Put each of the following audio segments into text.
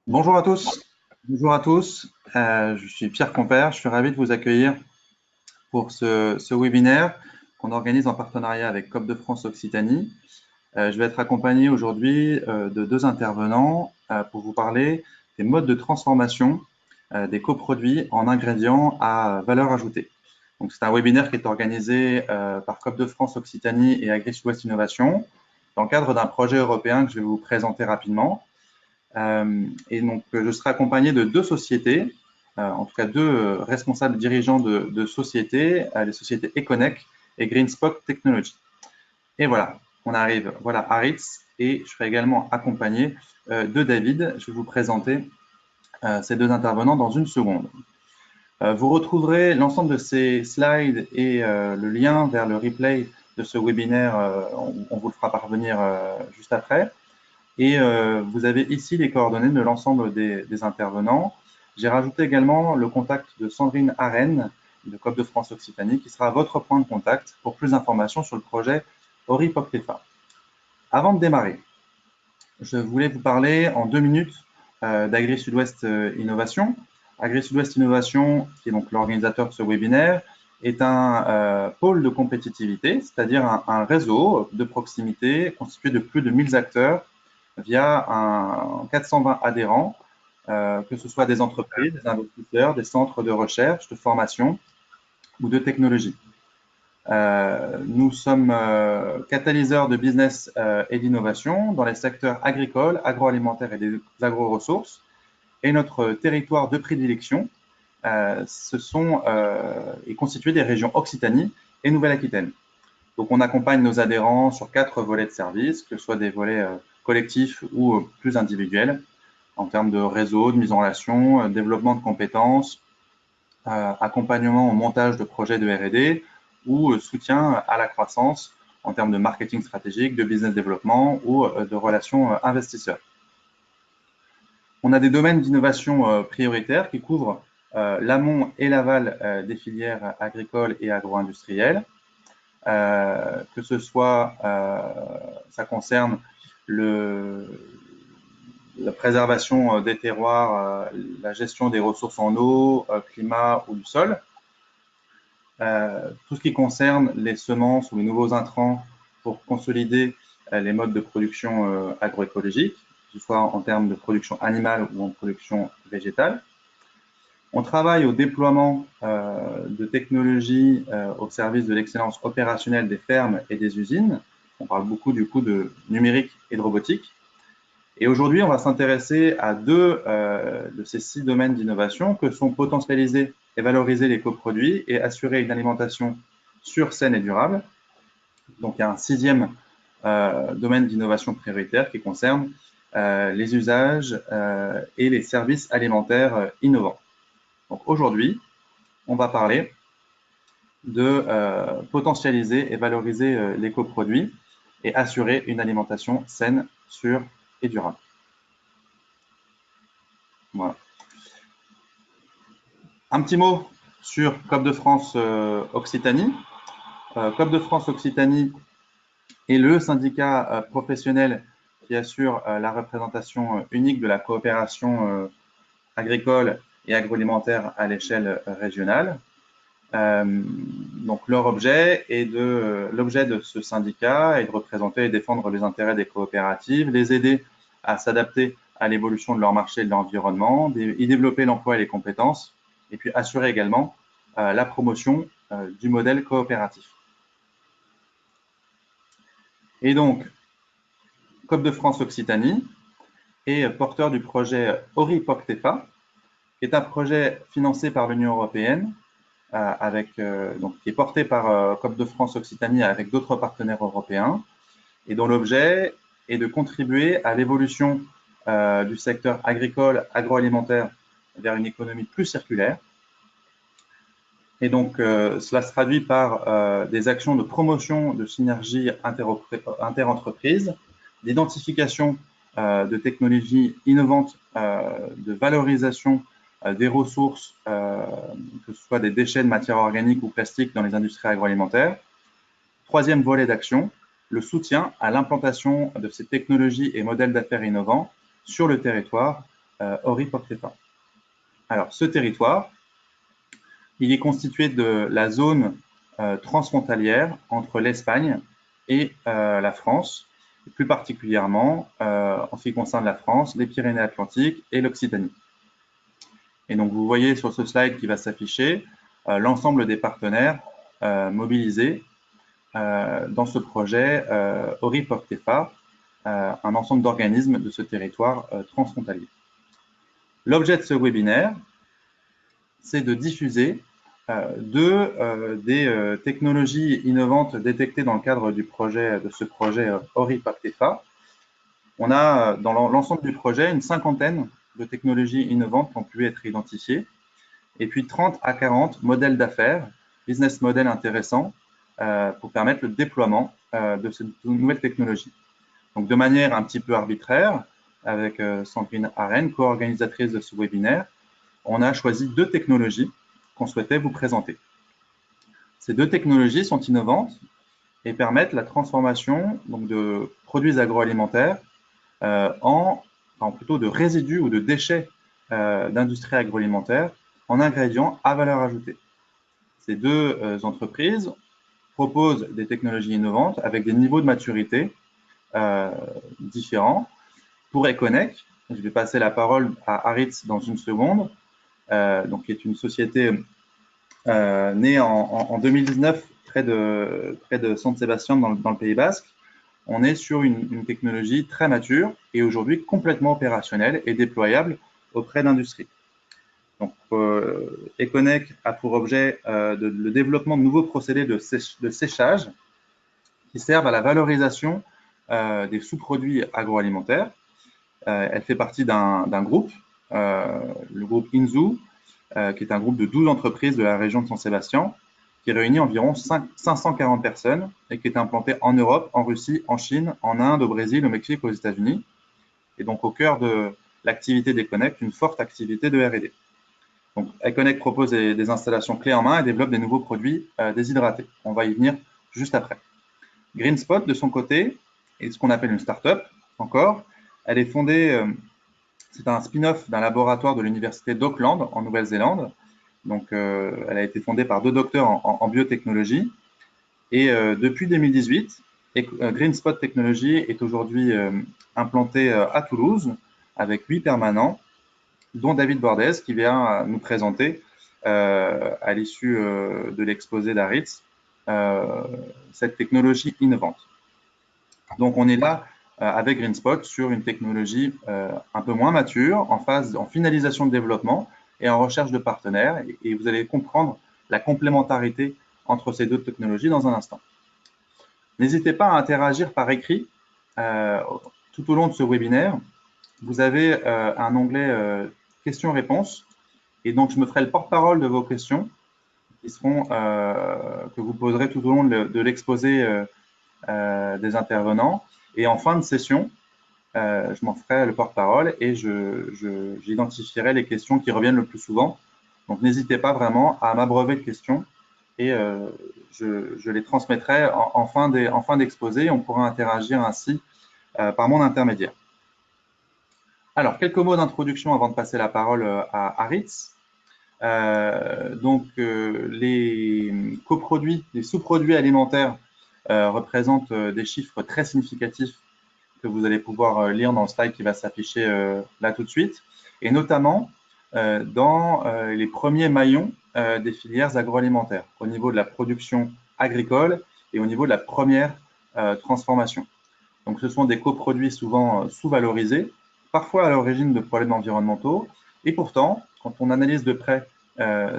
Bonjour à tous. Bonjour à tous. Je suis Pierre Compère. Je suis ravi de vous accueillir pour ce webinaire qu'on organise en partenariat avec COP de France Occitanie. Je vais être accompagné aujourd'hui de deux intervenants pour vous parler des modes de transformation des coproduits en ingrédients à valeur ajoutée. Donc, c'est un webinaire qui est organisé par COP de France Occitanie et Agri-Sud-Ouest Innovation dans le cadre d'un projet européen que je vais vous présenter rapidement. Et donc, je serai accompagné de deux sociétés, en tout cas deux responsables dirigeants de sociétés, les sociétés Econec et GreenSpot Technology. Et voilà, on arrive, voilà Aritz, et je serai également accompagné de David. Je vais vous présenter ces deux intervenants dans une seconde. Vous retrouverez l'ensemble de ces slides et le lien vers le replay de ce webinaire, on vous le fera parvenir juste après. Et vous avez ici les coordonnées de l'ensemble des intervenants. J'ai rajouté également le contact de Sandrine Arène de COP de France Occitanie qui sera votre point de contact pour plus d'informations sur le projet Oripoctefa. Avant de démarrer, je voulais vous parler en 2 minutes d'Agri-Sud-Ouest Innovation. Agri-Sud-Ouest Innovation, qui est donc l'organisateur de ce webinaire, est un pôle de compétitivité, c'est-à-dire un réseau de proximité constitué de plus de 1000 acteurs via 420 adhérents, que ce soit des entreprises, des investisseurs, des centres de recherche, de formation ou de technologie. Nous sommes catalyseurs de business et d'innovation dans les secteurs agricoles, agroalimentaires et des agro-ressources. Et notre territoire de prédilection, est constitué des régions Occitanie et Nouvelle-Aquitaine. Donc, on accompagne nos adhérents sur 4 volets de services, que ce soit des volets collectifs ou plus individuels, en termes de réseau, de mise en relation, développement de compétences, accompagnement au montage de projets de R&D ou soutien à la croissance en termes de marketing stratégique, de business développement ou de relations investisseurs. On a des domaines d'innovation prioritaires qui couvrent l'amont et l'aval des filières agricoles et agro-industrielles. Que ce soit, ça concerne la préservation des terroirs, la gestion des ressources en eau, climat ou du sol. Tout ce qui concerne les semences ou les nouveaux intrants pour consolider les modes de production agroécologique, que ce soit en termes de production animale ou en production végétale. On travaille au déploiement de technologies au service de l'excellence opérationnelle des fermes et des usines. On parle beaucoup du coup de numérique et de robotique. Et aujourd'hui, on va s'intéresser à deux de ces 6 domaines d'innovation que sont potentialiser et valoriser les coproduits et assurer une alimentation sûre, saine et durable. Donc, il y a un 6e domaine d'innovation prioritaire qui concerne les usages et les services alimentaires innovants. Donc, aujourd'hui, on va parler de potentialiser et valoriser les coproduits et assurer une alimentation saine, sûre et durable. Voilà. Un petit mot sur COP de France Occitanie. COP de France Occitanie est le syndicat professionnel qui assure la représentation unique de la coopération agricole et agroalimentaire à l'échelle régionale. Donc, l'objet de ce syndicat est de représenter et défendre les intérêts des coopératives, les aider à s'adapter à l'évolution de leur marché et de leur environnement, y développer l'emploi et les compétences, et puis assurer également la promotion du modèle coopératif. Et donc, COP de France Occitanie est porteur du projet Oripoctefa, qui est un projet financé par l'Union européenne, qui est porté par COP de France Occitanie avec d'autres partenaires européens, et dont l'objet est de contribuer à l'évolution du secteur agricole, agroalimentaire vers une économie plus circulaire. Et donc, cela se traduit par des actions de promotion de synergie interentreprises, d'identification de technologies innovantes de valorisation des ressources, que ce soit des déchets de matières organiques ou plastiques dans les industries agroalimentaires. Troisième volet d'action, le soutien à l'implantation de ces technologies et modèles d'affaires innovants sur le territoire Ori-Portefa. Alors, ce territoire, il est constitué de la zone transfrontalière entre l'Espagne et la France, et plus particulièrement, en ce qui concerne la France, les Pyrénées-Atlantiques et l'Occitanie. Et donc, vous voyez sur ce slide qui va s'afficher l'ensemble des partenaires mobilisés dans ce projet Ori-Portefa, un ensemble d'organismes de ce territoire transfrontalier. L'objet de ce webinaire, c'est de diffuser des technologies innovantes détectées dans le cadre de ce projet Ori-Portefa. On a dans l'ensemble du projet une cinquantaine de technologies innovantes qui ont pu être identifiées, et puis 30 à 40 modèles d'affaires, business models intéressants, pour permettre le déploiement de ces nouvelles technologies. Donc, de manière un petit peu arbitraire, avec Sandrine Arène, co-organisatrice de ce webinaire, on a choisi 2 technologies qu'on souhaitait vous présenter. Ces 2 technologies sont innovantes et permettent la transformation donc, de produits agroalimentaires plutôt de résidus ou de déchets d'industrie agroalimentaire en ingrédients à valeur ajoutée. Ces 2 entreprises proposent des technologies innovantes avec des niveaux de maturité différents. Pour Econec, je vais passer la parole à Aritz dans une seconde, donc, qui est une société née en 2019 près de San Sebastián dans le Pays Basque. On est sur une technologie très mature et aujourd'hui complètement opérationnelle et déployable auprès d'industries. Donc, Econec a pour objet le développement de nouveaux procédés de séchage qui servent à la valorisation des sous-produits agroalimentaires. Elle fait partie d'un groupe, le groupe Inzu, qui est un groupe de 12 entreprises de la région de San Sebastián, qui réunit environ 540 personnes et qui est implanté en Europe, en Russie, en Chine, en Inde, au Brésil, au Mexique, aux États-Unis. Et donc, au cœur de l'activité d'Econec, une forte activité de R&D. Donc, Econec propose des installations clés en main et développe des nouveaux produits déshydratés. On va y venir juste après. GreenSpot, de son côté, est ce qu'on appelle une start-up, encore. Elle est fondée, c'est un spin-off d'un laboratoire de l'université d'Auckland, en Nouvelle-Zélande. Donc, elle a été fondée par 2 docteurs en biotechnologie. Et depuis 2018, GreenSpot Technology est aujourd'hui implanté à Toulouse avec 8 permanents, dont David Bordez, qui vient nous présenter à l'issue de l'exposé d'Aritz cette technologie innovante. Donc, on est là avec GreenSpot sur une technologie un peu moins mature, en finalisation de développement et en recherche de partenaires. Et vous allez comprendre la complémentarité entre ces 2 technologies dans un instant. N'hésitez pas à interagir par écrit tout au long de ce webinaire. Vous avez un onglet questions-réponses et donc je me ferai le porte-parole de vos questions qui seront, que vous poserez tout au long de l'exposé des intervenants. Et en fin de session, je m'en ferai le porte-parole et j'identifierai les questions qui reviennent le plus souvent. Donc, n'hésitez pas vraiment à m'abreuver de questions et je les transmettrai en fin d'exposé. On pourra interagir ainsi par mon intermédiaire. Alors, quelques mots d'introduction avant de passer la parole à Aritz. Les coproduits, les sous-produits alimentaires représentent des chiffres très significatifs que vous allez pouvoir lire dans le slide qui va s'afficher là tout de suite, et notamment dans les premiers maillons des filières agroalimentaires, au niveau de la production agricole et au niveau de la première transformation. Donc, ce sont des coproduits souvent sous-valorisés, parfois à l'origine de problèmes environnementaux, et pourtant, quand on analyse de près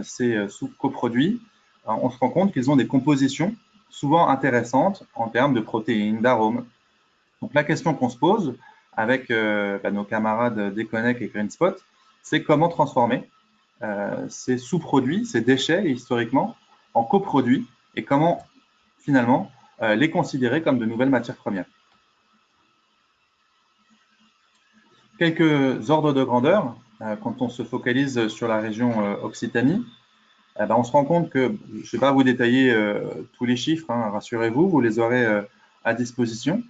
ces coproduits, on se rend compte qu'ils ont des compositions souvent intéressantes en termes de protéines, d'arômes. Donc, la question qu'on se pose avec nos camarades d'Econec et GreenSpot, c'est comment transformer ces sous-produits, ces déchets historiquement, en coproduits et comment finalement les considérer comme de nouvelles matières premières. quelques ordres de grandeur. Quand on se focalise sur la région Occitanie, ben, on se rend compte que, je ne vais pas vous détailler tous les chiffres, hein, rassurez-vous, vous les aurez à disposition.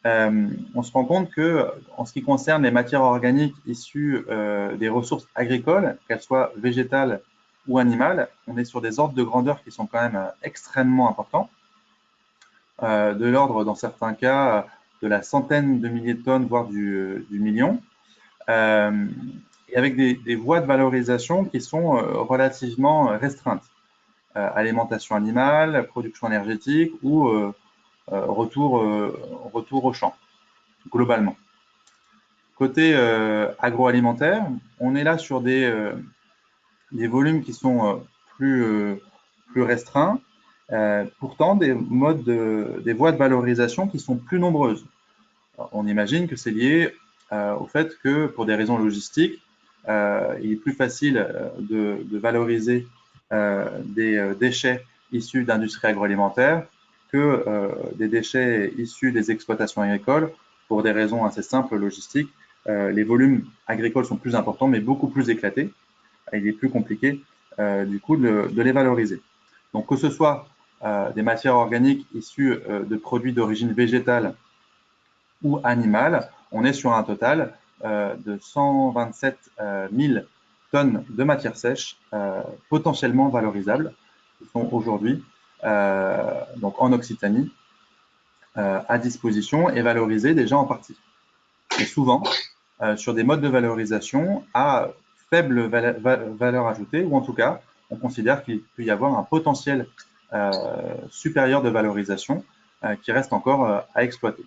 On se rend compte que, en ce qui concerne les matières organiques issues des ressources agricoles, qu'elles soient végétales ou animales, on est sur des ordres de grandeur qui sont quand même extrêmement importants, de l'ordre, dans certains cas, de la centaine de milliers de tonnes, voire du million, et avec des voies de valorisation qui sont relativement restreintes. Alimentation animale, production énergétique ou retour au champ, globalement. Côté agroalimentaire, on est là sur des volumes qui sont plus restreints, pourtant des des voies de valorisation qui sont plus nombreuses. Alors, on imagine que c'est lié au fait que, pour des raisons logistiques, il est plus facile de valoriser des déchets issus d'industries agroalimentaires que des déchets issus des exploitations agricoles, pour des raisons assez simples logistiques. Les volumes agricoles sont plus importants, mais beaucoup plus éclatés. Il est plus compliqué, du coup, de les valoriser. Donc, que ce soit des matières organiques issues de produits d'origine végétale ou animale, on est sur un total de 127 000 tonnes de matières sèches potentiellement valorisables, qui sont aujourd'hui donc en Occitanie à disposition et valorisées déjà en partie. Et souvent sur des modes de valorisation à faible valeur ajoutée, ou en tout cas, on considère qu'il peut y avoir un potentiel supérieur de valorisation qui reste encore à exploiter.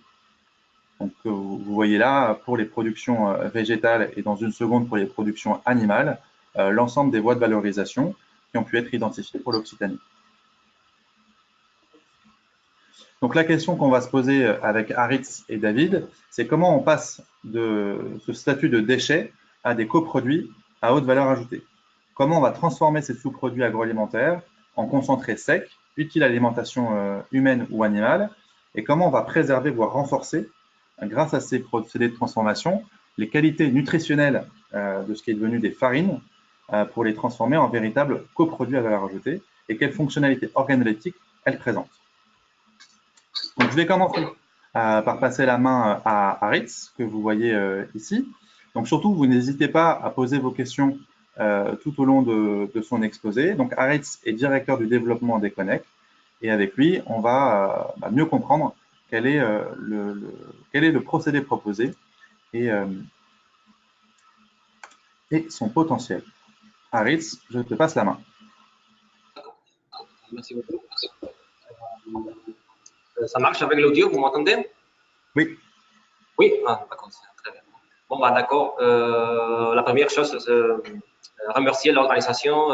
Donc, vous voyez là, pour les productions végétales et dans une seconde pour les productions animales, l'ensemble des voies de valorisation qui ont pu être identifiées pour l'Occitanie. Donc, la question qu'on va se poser avec Aritz et David, c'est comment on passe de ce statut de déchet à des coproduits à haute valeur ajoutée. Comment on va transformer ces sous-produits agroalimentaires en concentrés secs, utiles à l'alimentation humaine ou animale, et comment on va préserver, voire renforcer, grâce à ces procédés de transformation, les qualités nutritionnelles de ce qui est devenu des farines pour les transformer en véritables coproduits à valeur ajoutée, et quelles fonctionnalités organoleptiques elles présentent. Donc, je vais commencer par passer la main à Aritz, que vous voyez ici. Donc, surtout, vous n'hésitez pas à poser vos questions tout au long de son exposé. Donc, Aritz est directeur du développement d'Econec, et avec lui, on va mieux comprendre quel est le procédé proposé et son potentiel. Aritz, je te passe la main. Merci beaucoup. Ça marche avec l'audio, vous m'entendez? Oui. Oui, d'accord, très bien. Bon, d'accord. La première chose, c'est remercier l'organisation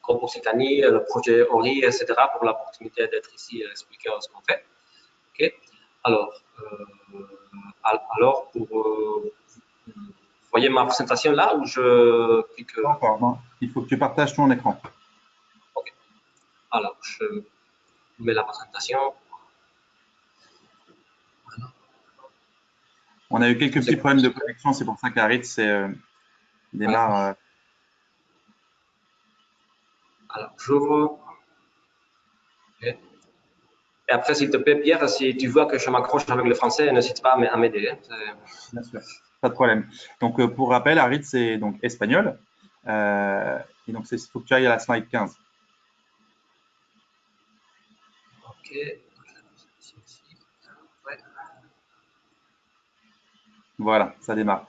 Groupe Occitanie, le projet ORI, etc. pour l'opportunité d'être ici et expliquer ce qu'on fait. Okay. Alors, vous voyez ma présentation là où je clique. Encore, non. Il faut que tu partages ton écran. Ok. Alors, je mets la présentation. On a eu quelques petits problèmes de connexion, c'est pour ça qu'Aritz démarre. Alors, j'ouvre. Okay. Et après, s'il te plaît, Pierre, si tu vois que je m'accroche avec le français, n'hésite pas à m'aider. Bien sûr, pas de problème. Donc, pour rappel, Aritz, c'est donc espagnol. Et donc, il faut que tu ailles à la slide 15. Ok. Ouais. Voilà, ça démarre.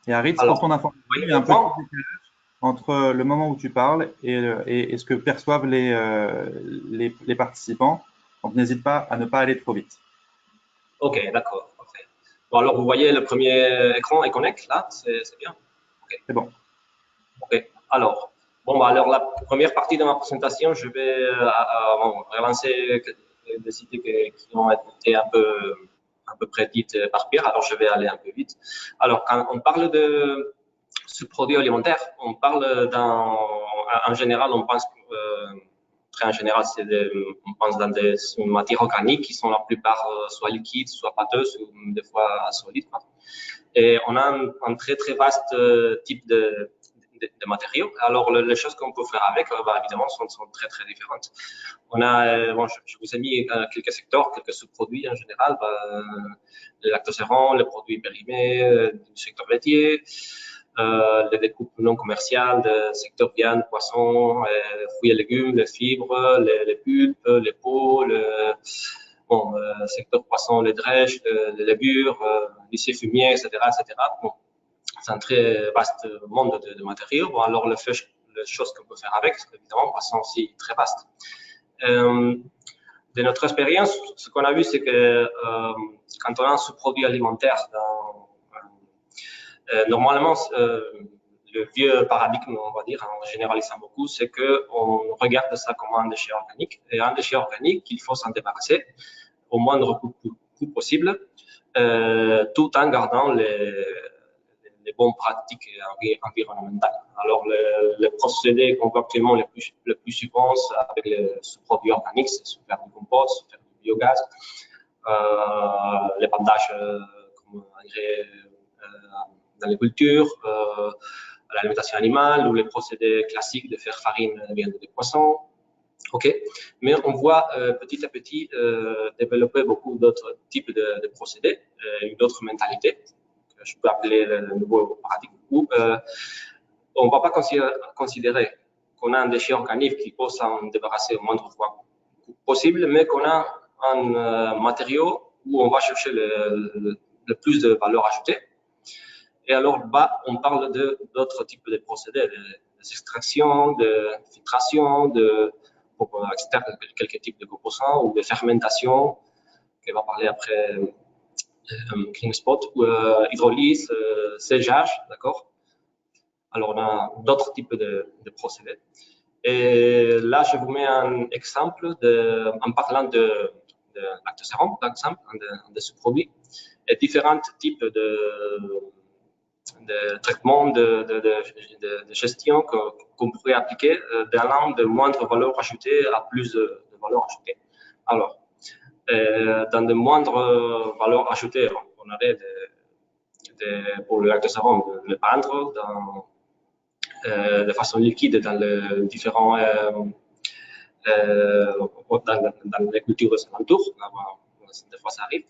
Et Aritz, pour ton information, il y a un petit décalage entre le moment où tu parles et ce que perçoivent les participants. Donc, n'hésite pas à ne pas aller trop vite. Ok, d'accord. Bon, alors, vous voyez le premier écran Econec, là, c'est bien. Okay. C'est bon. Ok. Alors, alors la première partie de ma présentation, je vais relancer des idées qui ont été un peu prédites par Pierre, alors je vais aller un peu vite. Alors, quand on parle de sous-produits alimentaires, on parle en général, on pense en général, on pense dans des matières organiques qui sont la plupart soit liquides, soit pâteuses, ou des fois solides, quoi. Et on a un très, très vaste type de matériaux. Alors, les choses qu'on peut faire avec, évidemment, sont très, très différentes. On a, bon, je vous ai mis quelques secteurs, quelques sous-produits en général, les lactosérum, les produits périmés du secteur laitier, les découpes non commerciales, le secteur viande, poisson, fruits et légumes, les fibres, les pulpes, les peaux, bon, secteur poisson, les drèches, les levures, lycée fumier, etc., etc. Bon, c'est un très vaste monde de matériaux. Bon, alors, les choses qu'on peut faire avec, évidemment, sont aussi très vastes. De notre expérience, ce qu'on a vu, c'est que quand on a un sous-produit alimentaire, normalement, le vieux paradigme, on va dire, en généralisant beaucoup, c'est qu'on regarde ça comme un déchet organique. Et un déchet organique, il faut s'en débarrasser au moindre coût possible, tout en gardant les bonnes pratiques environnementales. Alors, les procédés qu'on voit actuellement le plus souvent avec les sous-produits organiques, c'est faire du compost, faire du biogaz, l'épandage comme engrais dans les cultures, l'alimentation animale ou les procédés classiques de faire farine de viande de poisson. OK, mais on voit petit à petit développer beaucoup d'autres types de procédés, une autre mentalité, que je peux appeler le nouveau paradigme, où on ne va pas considérer qu'on a un déchet organique qui peut s'en débarrasser au moindre fois possible, mais qu'on a un matériau où on va chercher le plus de valeur ajoutée. Et alors, on parle d'autres types de procédés, d'extraction, de filtration, pour extraire quelques types de composants ou de fermentation, qu'on va parler après clean spot, ou hydrolyse, séchage, d'accord. Alors, on a d'autres types de procédés. Et là, je vous mets un exemple en parlant de lactosérum, par exemple, un de sous-produits, et différents types de traitement, de gestion qu'on pourrait appliquer d'allant de moindre valeur ajoutée à plus de valeur ajoutée. Alors, dans de moindres valeurs ajoutées, on avait pour le lactosérum de le peindre de façon liquide dans les différents dans les cultures alentours. Des fois, ça arrive.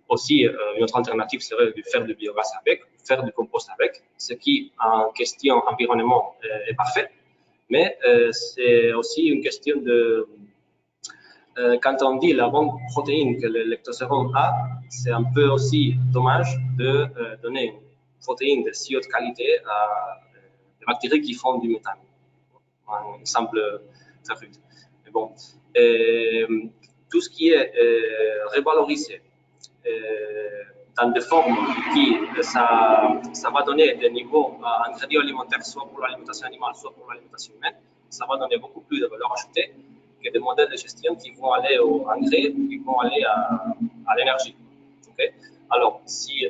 Aussi, une autre alternative serait de faire du biogaz avec, faire du compost avec, ce qui, en question environnement, est parfait. Mais c'est aussi une question de... quand on dit la bonne protéine que le lactosérum a, c'est un peu aussi dommage de donner une protéine de si haute qualité à des bactéries qui font du méthane. Il semble très rude. Mais bon, tout ce qui est revalorisé dans des formes qui ça va donner des niveaux ingrédients alimentaires, soit pour l'alimentation animale, soit pour l'alimentation humaine, ça va donner beaucoup plus de valeur ajoutée que des modèles de gestion qui vont aller au engrais ou qui vont aller à l'énergie. Okay? Alors, si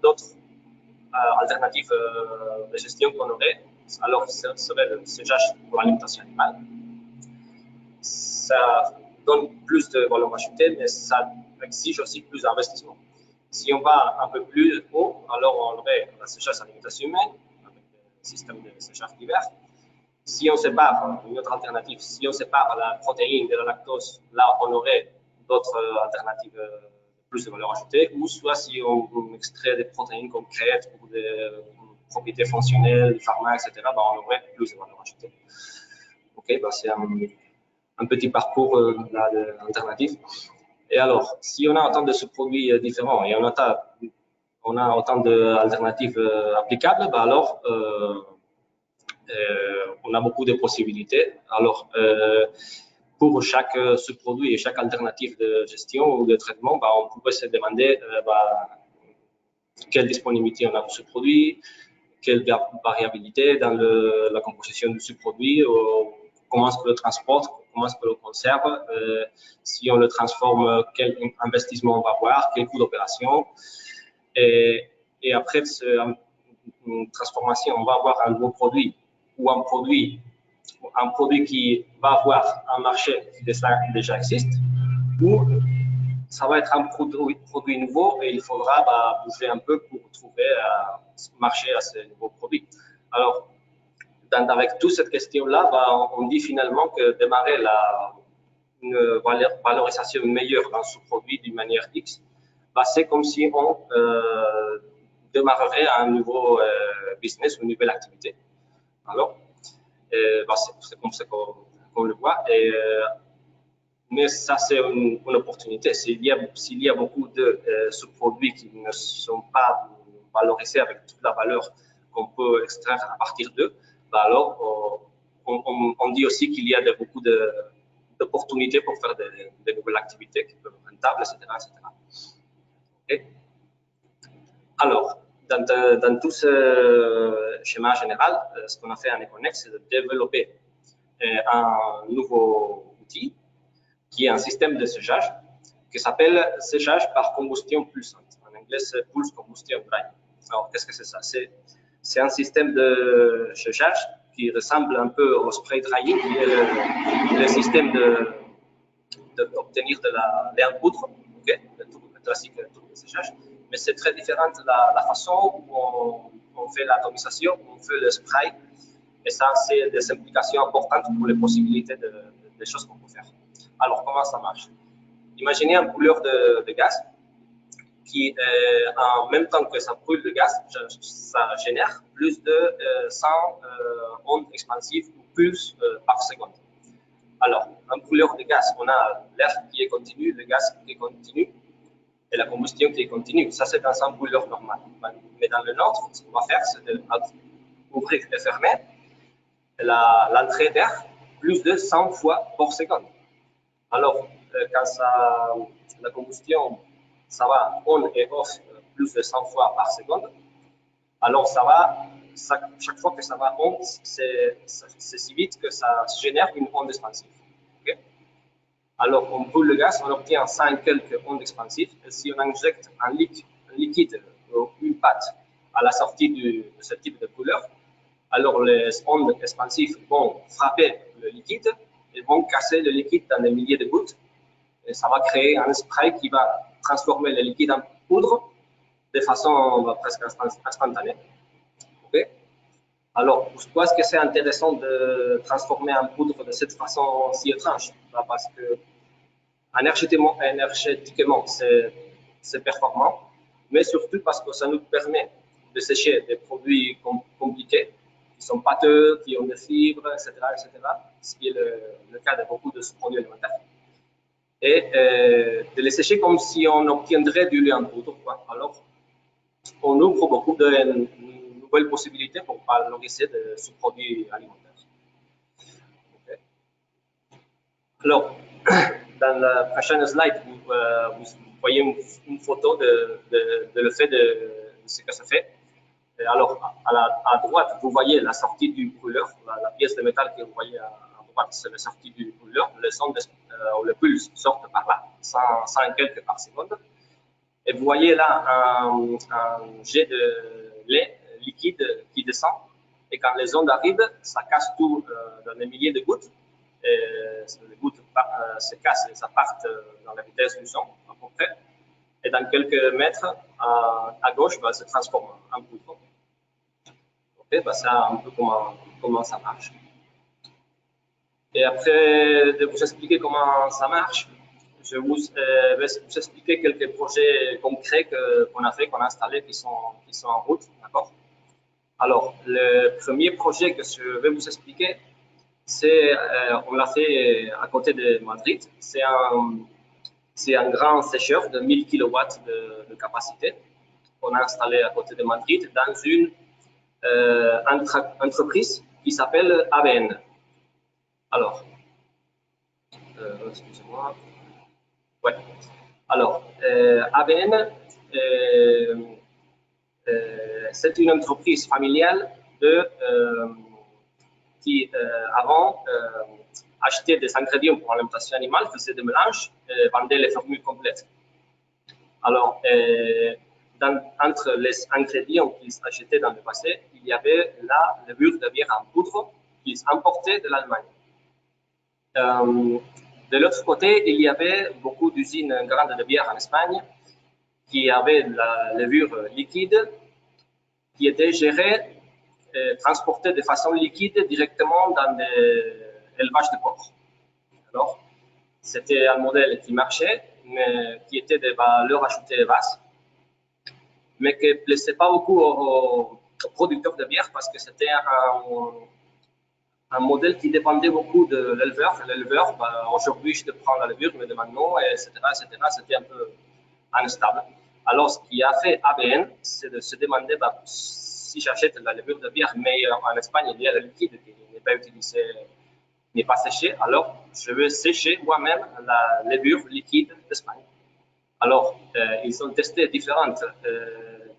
d'autres alternatives de gestion qu'on aurait, alors ce serait le séchage pour l'alimentation animale. Ça donne plus de valeur ajoutée, mais ça exige aussi plus d'investissement. Si on va un peu plus haut, alors on aurait la séchage à l'alimentation humaine, avec le système de séchage divers. Si on sépare, une autre alternative, si on sépare la protéine de la lactose, là on aurait d'autres alternatives plus de valeur ajoutée, ou soit si on extrait des protéines concrètes pour des propriétés fonctionnelles, pharma, etc., on aurait plus de valeur ajoutée. Ok, c'est un petit parcours alternatif. Et alors, si on a autant de sous-produits différents et on a autant d'alternatives applicables, alors on a beaucoup de possibilités. Alors, pour chaque sous-produit et chaque alternative de gestion ou de traitement, on pourrait se demander quelle disponibilité on a pour ce produit, quelle variabilité dans la composition du sous-produit, comment est-ce que le transporte, comment est-ce que le conserve, si on le transforme, quel investissement on va avoir, quel coût d'opération. Et après une transformation, on va avoir un nouveau produit ou un produit un produit qui va avoir un marché qui déjà existe, ou ça va être un produit nouveau et il faudra bouger un peu pour trouver un marché à ce nouveau produit. Alors, avec toute cette question-là, on dit finalement que démarrer une valorisation meilleure dans ce produit d'une manière X, c'est comme si on démarrerait un nouveau business ou une nouvelle activité. Alors, c'est comme ça qu'on le voit. Mais ça, c'est une opportunité. S'il y a beaucoup de sous-produits qui ne sont pas valorisés avec toute la valeur qu'on peut extraire à partir d'eux, alors on dit aussi qu'il y a beaucoup d'opportunités pour faire de nouvelles activités qui peuvent être rentables, etc. Okay. Alors, dans tout ce schéma général, ce qu'on a fait en Econex, c'est de développer un nouveau outil qui est un système de séchage qui s'appelle séchage par combustion pulsante. En anglais, c'est Pulse Combustion Drying. Alors, qu'est-ce que c'est ça? C'est un système de séchage qui ressemble un peu au spray drying, qui est le système d'obtenir de l'air en poudre, okay, le classique tour de séchage. Mais c'est très différent de la façon où on fait l'atomisation, on fait le spray. Et ça, c'est des implications importantes pour les possibilités des choses qu'on peut faire. Alors, comment ça marche? Imaginez un brûleur de gaz qui, en même temps que ça brûle le gaz, ça génère plus de 100 ondes expansives ou pulses par seconde. Alors, un brûleur de gaz, on a l'air qui est continu, le gaz qui est continu et la combustion qui est continue. Ça, c'est dans un brûleur normal. Mais dans le nôtre, ce qu'on va faire, c'est d'ouvrir et fermer l'entrée d'air plus de 100 fois par seconde. Alors, quand la combustion, ça va on et off plus de 100 fois par seconde, alors chaque fois que ça va on, c'est si vite que ça génère une onde expansive. Okay? Alors, on brûle le gaz, on obtient 100 quelques ondes expansives, et si on injecte un liquide ou une pâte à la sortie de ce type de brûleur, alors les ondes expansives vont frapper le liquide et vont casser le liquide dans des milliers de gouttes. Et ça va créer un spray qui va transformer le liquide en poudre de façon presque instantanée. Okay? Alors, pourquoi est-ce que c'est intéressant de transformer en poudre de cette façon si étrange? Parce que énergétiquement, c'est performant, mais surtout parce que ça nous permet de sécher des produits compliqués, qui sont pâteux, qui ont des fibres, etc., ce qui est le cas de beaucoup de produits alimentaires. Et de les sécher comme si on obtiendrait du lait en poudre. Alors, on ouvre beaucoup de nouvelles possibilités pour valoriser de sous-produits alimentaires. Okay. Alors, dans la prochaine slide, vous voyez une photo de le fait de ce que ça fait. Et alors, à droite, vous voyez la sortie du brûleur, la pièce de métal que vous voyez à droite, c'est la sortie du brûleur. Le son ou le pulse sort par là, 100 quelques par seconde. Et vous voyez là un jet de lait liquide qui descend. Et quand les ondes arrivent, ça casse tout dans des milliers de gouttes. Et les gouttes se cassent et ça part dans la vitesse du son, à peu près. Et dans quelques mètres, à gauche, se transforme en poudre. Okay, c'est un peu comment ça marche. Et après de vous expliquer comment ça marche, je vais vous expliquer quelques projets concrets qu'on a fait, qu'on a installés, qui sont en route. D'accord? Alors, le premier projet que je vais vous expliquer, on l'a fait à côté de Madrid. C'est un grand sécheur de 1000 kW de capacité qu'on a installé à côté de Madrid dans une entreprise qui s'appelle ABN. Alors, excusez-moi. Ouais. Alors, ABN, c'est une entreprise familiale qui, avant, achetait des ingrédients pour l'alimentation animale, faisait des mélanges, et vendait les formules complètes. Alors, entre les ingrédients qu'ils achetaient dans le passé, il y avait la levure de bière en poudre qu'ils importaient de l'Allemagne. De l'autre côté, il y avait beaucoup d'usines grandes de bière en Espagne qui avaient de la levure liquide qui était gérée et transportée de façon liquide directement dans des élevages de porcs. Alors, c'était un modèle qui marchait, mais qui était de valeur ajoutée basse, mais qui ne plaisait pas beaucoup aux producteurs de bière parce que c'était un modèle qui dépendait beaucoup de l'éleveur. L'éleveur, aujourd'hui, je te prends la levure, mais demain non, etc., c'était un peu instable. Alors, ce qui a fait ABN, c'est de se demander, si j'achète la levure de bière, mais en Espagne, il y a le liquide qui n'est pas utilisé, n'est pas séché, alors je vais sécher moi-même la levure liquide d'Espagne. Alors, ils ont testé différentes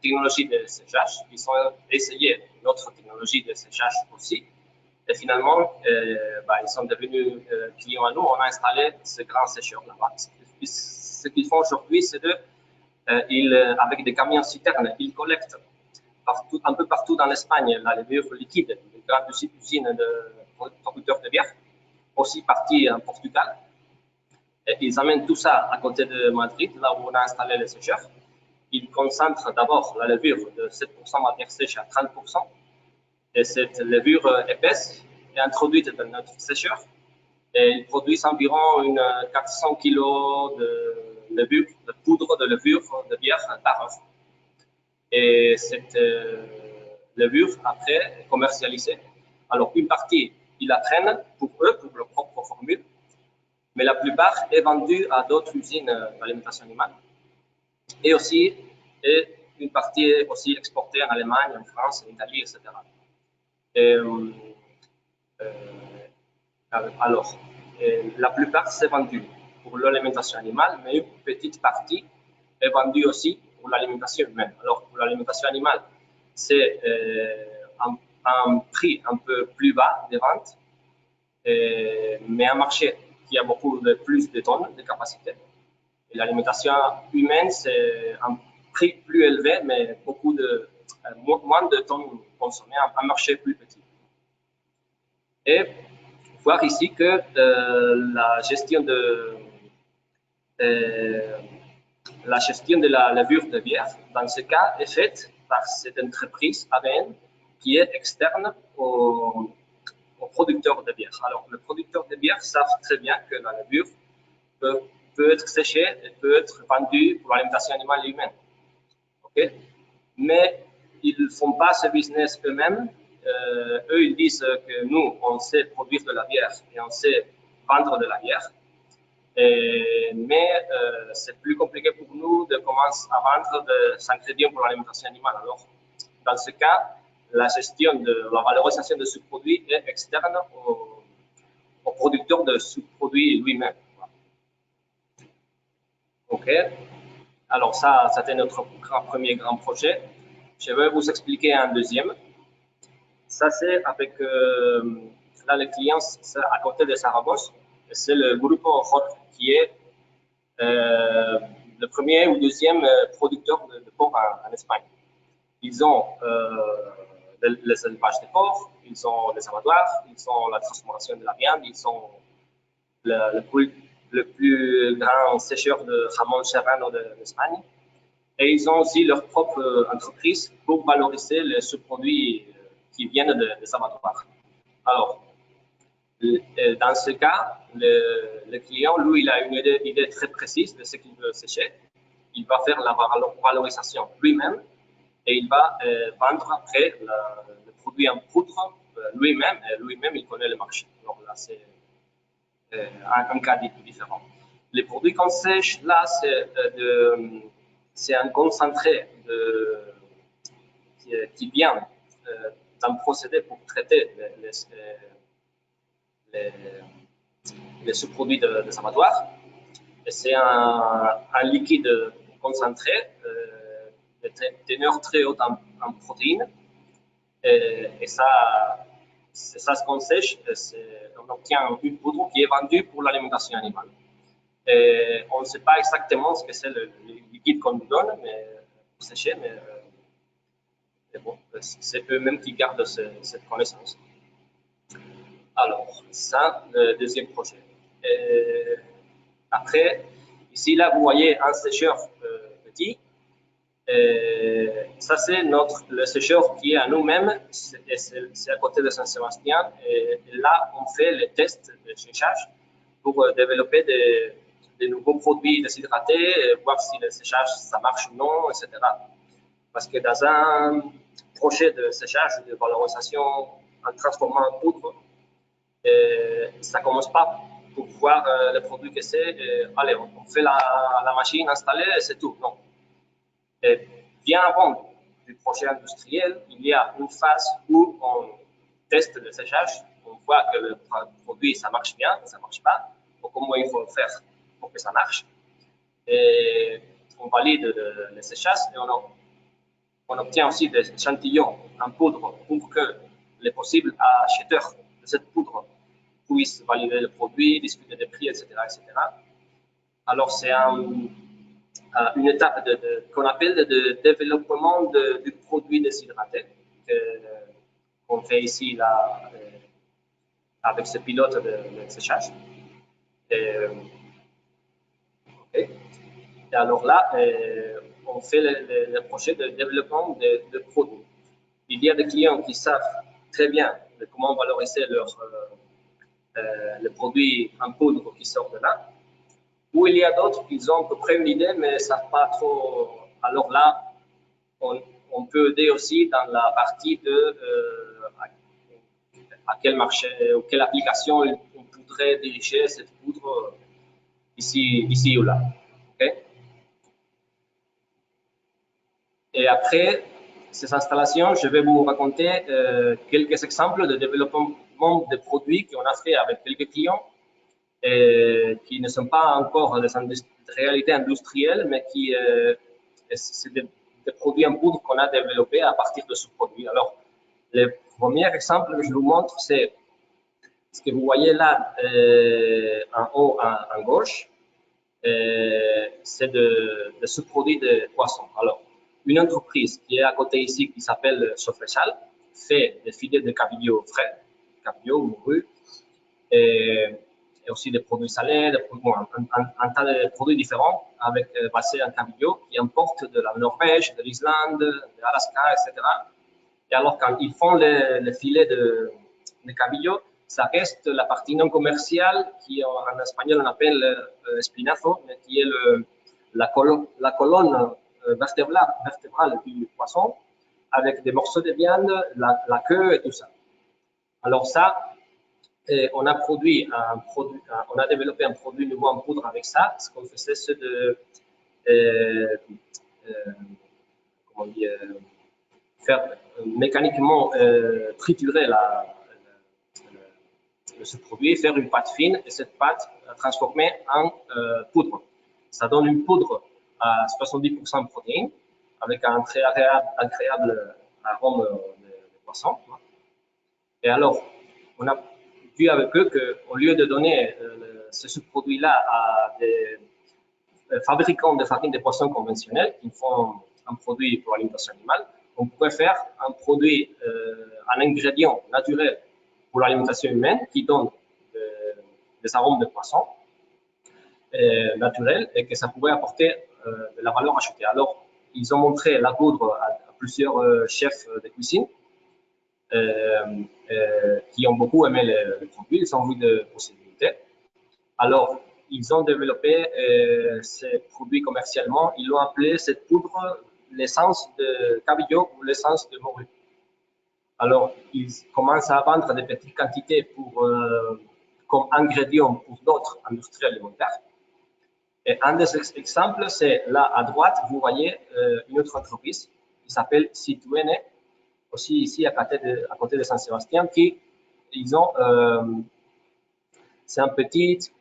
technologies de séchage. Ils ont essayé notre technologie de séchage aussi. Et finalement, ils sont devenus clients à nous. On a installé ce grand sécheur là-bas. Ce qu'ils font aujourd'hui, c'est avec des camions citernes, ils collectent un peu partout dans l'Espagne la levure liquide, une grande usine de producteurs de bière, aussi partie en Portugal. Et ils amènent tout ça à côté de Madrid, là où on a installé les sécheurs. Ils concentrent d'abord la levure de 7% matière sèche à 30%. Et cette levure épaisse est introduite dans notre sécheur. Et ils produisent environ 400 kg de poudre de levure de bière par heure. Et cette levure, après, est commercialisée. Alors, une partie, ils la prennent pour eux, pour leur propre formule, mais la plupart est vendue à d'autres usines d'alimentation animale. Et aussi, une partie est aussi exportée en Allemagne, en France, en Italie, etc. Et, alors, la plupart, c'est vendu pour l'alimentation animale, mais une petite partie est vendue aussi pour l'alimentation humaine. Alors, pour l'alimentation animale, c'est un prix un peu plus bas de vente, mais un marché qui a beaucoup plus de tonnes de capacité. Et l'alimentation humaine, c'est un prix plus élevé, mais moins de tonnes consommées, un marché plus petit. Et voir ici que la gestion de la levure de bière, dans ce cas, est faite par cette entreprise ABN qui est externe aux producteurs de bière. Alors, les producteurs de bière savent très bien que la levure peut être séchée et peut être vendue pour l'alimentation animale et humaine. Okay? Mais ils ne font pas ce business eux-mêmes. Eux, ils disent que nous, on sait produire de la bière et on sait vendre de la bière. Mais c'est plus compliqué pour nous de commencer à vendre des ingrédients pour l'alimentation animale. Alors, dans ce cas, la gestion de la valorisation de ce produit est externe au producteur de ce produit lui-même. OK. Alors, ça, c'était notre premier grand projet. Je vais vous expliquer un deuxième. Ça, c'est avec, là, les clients, à côté de Saragosse, c'est le groupe Hot qui est le premier ou deuxième producteur de porc en Espagne. Ils ont les élevages de porc, ils ont les abattoirs, ils ont la transformation de la viande, ils ont le plus grand sécheur de jamón serrano d'Espagne. Et ils ont aussi leur propre entreprise pour valoriser les sous-produits qui viennent des abattoirs. Alors, dans ce cas, le client, lui, il a une idée très précise de ce qu'il veut sécher. Il va faire la valorisation lui-même et il va vendre après le produit en poudre lui-même. Et lui-même, il connaît le marché. Donc là, c'est un cas différent. Les produits qu'on sèche, là, c'est un concentré qui vient d'un procédé pour traiter les sous-produits des abattoirs. C'est un liquide concentré de teneur très haute en protéines. Et ça, c'est ça ce qu'on sèche. On obtient une poudre qui est vendue pour l'alimentation animale. Et on ne sait pas exactement ce que c'est le liquide qu'on nous donne pour sécher, mais bon, c'est eux-mêmes qui gardent cette connaissance. Alors, ça, le deuxième projet. Après, ici, là, vous voyez un sécheur petit. Ça, c'est le sécheur qui est à nous-mêmes. C'est à côté de Saint-Sébastien. Et là, on fait les tests de séchage pour développer des nouveaux produits déshydratés, voir si le séchage, ça marche ou non, etc. Parce que dans un projet de séchage, de valorisation en transformant en poudre, ça ne commence pas pour voir le produit que c'est. Allez, on fait la machine installée et c'est tout. Non. Et bien avant du projet industriel, il y a une phase où on teste le séchage, on voit que le produit, ça marche bien, ça ne marche pas, donc comment il faut faire pour que ça marche. Et on valide le séchage et on obtient aussi des échantillons en poudre pour que les possibles acheteurs de cette poudre puissent valider le produit, discuter des prix, etc. etc. Alors, c'est une étape qu'on appelle de développement du produit déshydraté qu'on fait ici là, avec ce pilote de séchage. Okay. Et alors là, on fait le projet de développement de produits. Il y a des clients qui savent très bien comment valoriser le produit en poudre qui sort de là. Ou il y a d'autres qui ont à peu près une idée, mais ne savent pas trop. Alors là, on peut aider aussi dans la partie de à quel marché ou quelle application on pourrait diriger cette poudre ici ou là. Okay? Et après ces installations, je vais vous raconter quelques exemples de développement de produits qu'on a fait avec quelques clients qui ne sont pas encore des réalités industrielles, mais qui c'est des produits en poudre qu'on a développés à partir de ce produit. Alors, le premier exemple que je vous montre, c'est ce que vous voyez là en haut à gauche. C'est de ce produit de poisson. Alors, une entreprise qui est à côté ici, qui s'appelle Sofresal, fait des filets de cabillaud frais, cabillaud, morue, et aussi des produits salés, un tas de produits différents avec basés en cabillaud qui importent de la Norvège, de l'Islande, de l'Alaska, etc. Et alors, quand ils font les filets de cabillaud, ça reste la partie non commerciale qui en espagnol on appelle espinazo, mais qui est la colonne vertébrale du poisson avec des morceaux de viande, la queue et tout ça. Alors ça, on a développé un produit nouveau en poudre avec ça. Ce qu'on faisait, c'est de faire mécaniquement triturer ce produit, faire une pâte fine et cette pâte transformer en poudre. Ça donne une poudre à 70% de protéines avec un très agréable arôme de poisson. Et alors, on a vu avec eux qu'au lieu de donner ce produit-là à des fabricants de farine de poisson conventionnels qui font un produit pour l'alimentation animale, on pourrait faire un produit, un ingrédient naturel pour l'alimentation humaine qui donne des arômes de poisson naturels et que ça pourrait apporter de la valeur ajoutée. Alors, ils ont montré la poudre à plusieurs chefs de cuisine qui ont beaucoup aimé le produit, ils ont vu de possibilités. Alors, ils ont développé ces produits commercialement, ils l'ont appelé cette poudre l'essence de cabillaud ou l'essence de morue. Alors, ils commencent à vendre des petites quantités comme ingrédients pour d'autres industries alimentaires. Et un des exemples, c'est là à droite, vous voyez une autre entreprise qui s'appelle Cituene, aussi ici à côté de Saint-Sébastien, ils ont c'est une petite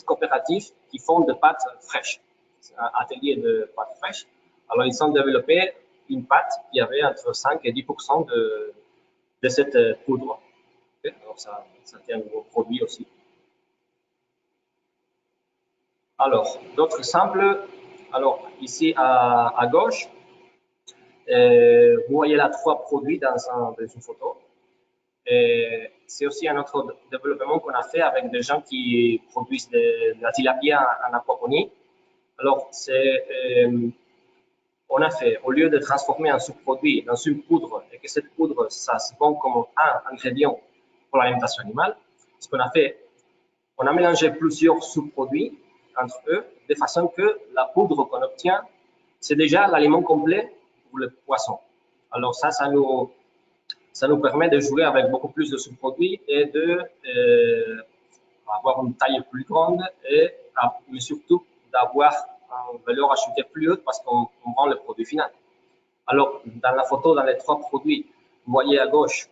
coopérative qui font des pâtes fraîches. C'est un atelier de pâtes fraîches. Alors, ils ont développé une pâte qui avait entre 5 et 10% de cette poudre. Okay? Alors, ça c'est un nouveau produit aussi. Alors, d'autres exemples. Alors, ici à gauche, vous voyez là 3 produits dans une photo. Et c'est aussi un autre développement qu'on a fait avec des gens qui produisent de la tilapia en aquaponie. Alors, on a fait, au lieu de transformer un sous-produit dans une poudre et que cette poudre, ça se vend comme un ingrédient pour l'alimentation animale, ce qu'on a fait, on a mélangé plusieurs sous-produits entre eux, de façon que la poudre qu'on obtient, c'est déjà l'aliment complet pour le poisson. Alors ça nous permet de jouer avec beaucoup plus de sous-produits et avoir une taille plus grande mais surtout d'avoir une valeur ajoutée plus haute parce qu'on vend le produit final. Alors, dans la photo, dans les trois produits, vous voyez à gauche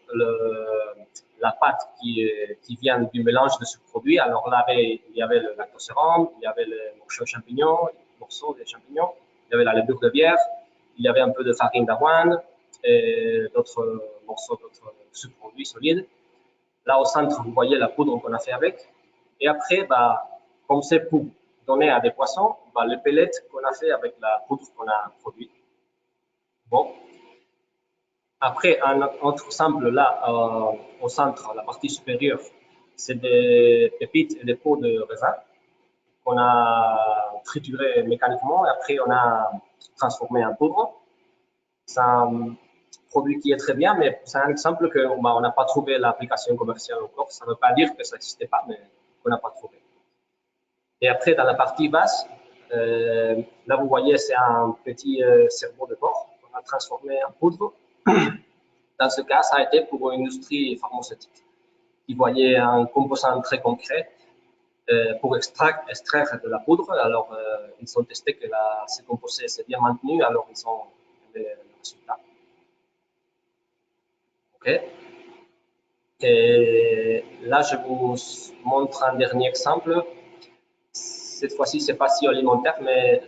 la pâte qui vient du mélange de ce produit. Alors là, il y avait le lactosérum, il y avait le morceau de champignons, il y avait la levure de bière, il y avait un peu de farine d'avoine et d'autres morceaux d'autres sous-produits solides. Là, au centre, vous voyez la poudre qu'on a fait avec. Et après, comme c'est pour donner à des poissons, les pellets qu'on a fait avec la poudre qu'on a produite. Bon. Après, un autre exemple là, au centre, la partie supérieure, c'est des pépites et des peaux de raisin qu'on a trituré mécaniquement et après on a transformé en poudre. C'est un produit qui est très bien, mais c'est un exemple qu'on n'a pas trouvé l'application commerciale encore. Ça ne veut pas dire que ça n'existait pas, mais qu'on n'a pas trouvé. Et après, dans la partie basse, là vous voyez, c'est un petit cerveau de porc qu'on a transformé en poudre. Dans ce cas, ça a été pour une industrie pharmaceutique qui voyait un composant très concret pour extraire de la poudre. Alors, ils ont testé que ce composé s'est bien maintenu, alors ils ont le résultat. OK. Et là, je vous montre un dernier exemple. Cette fois-ci, ce n'est pas si alimentaire, mais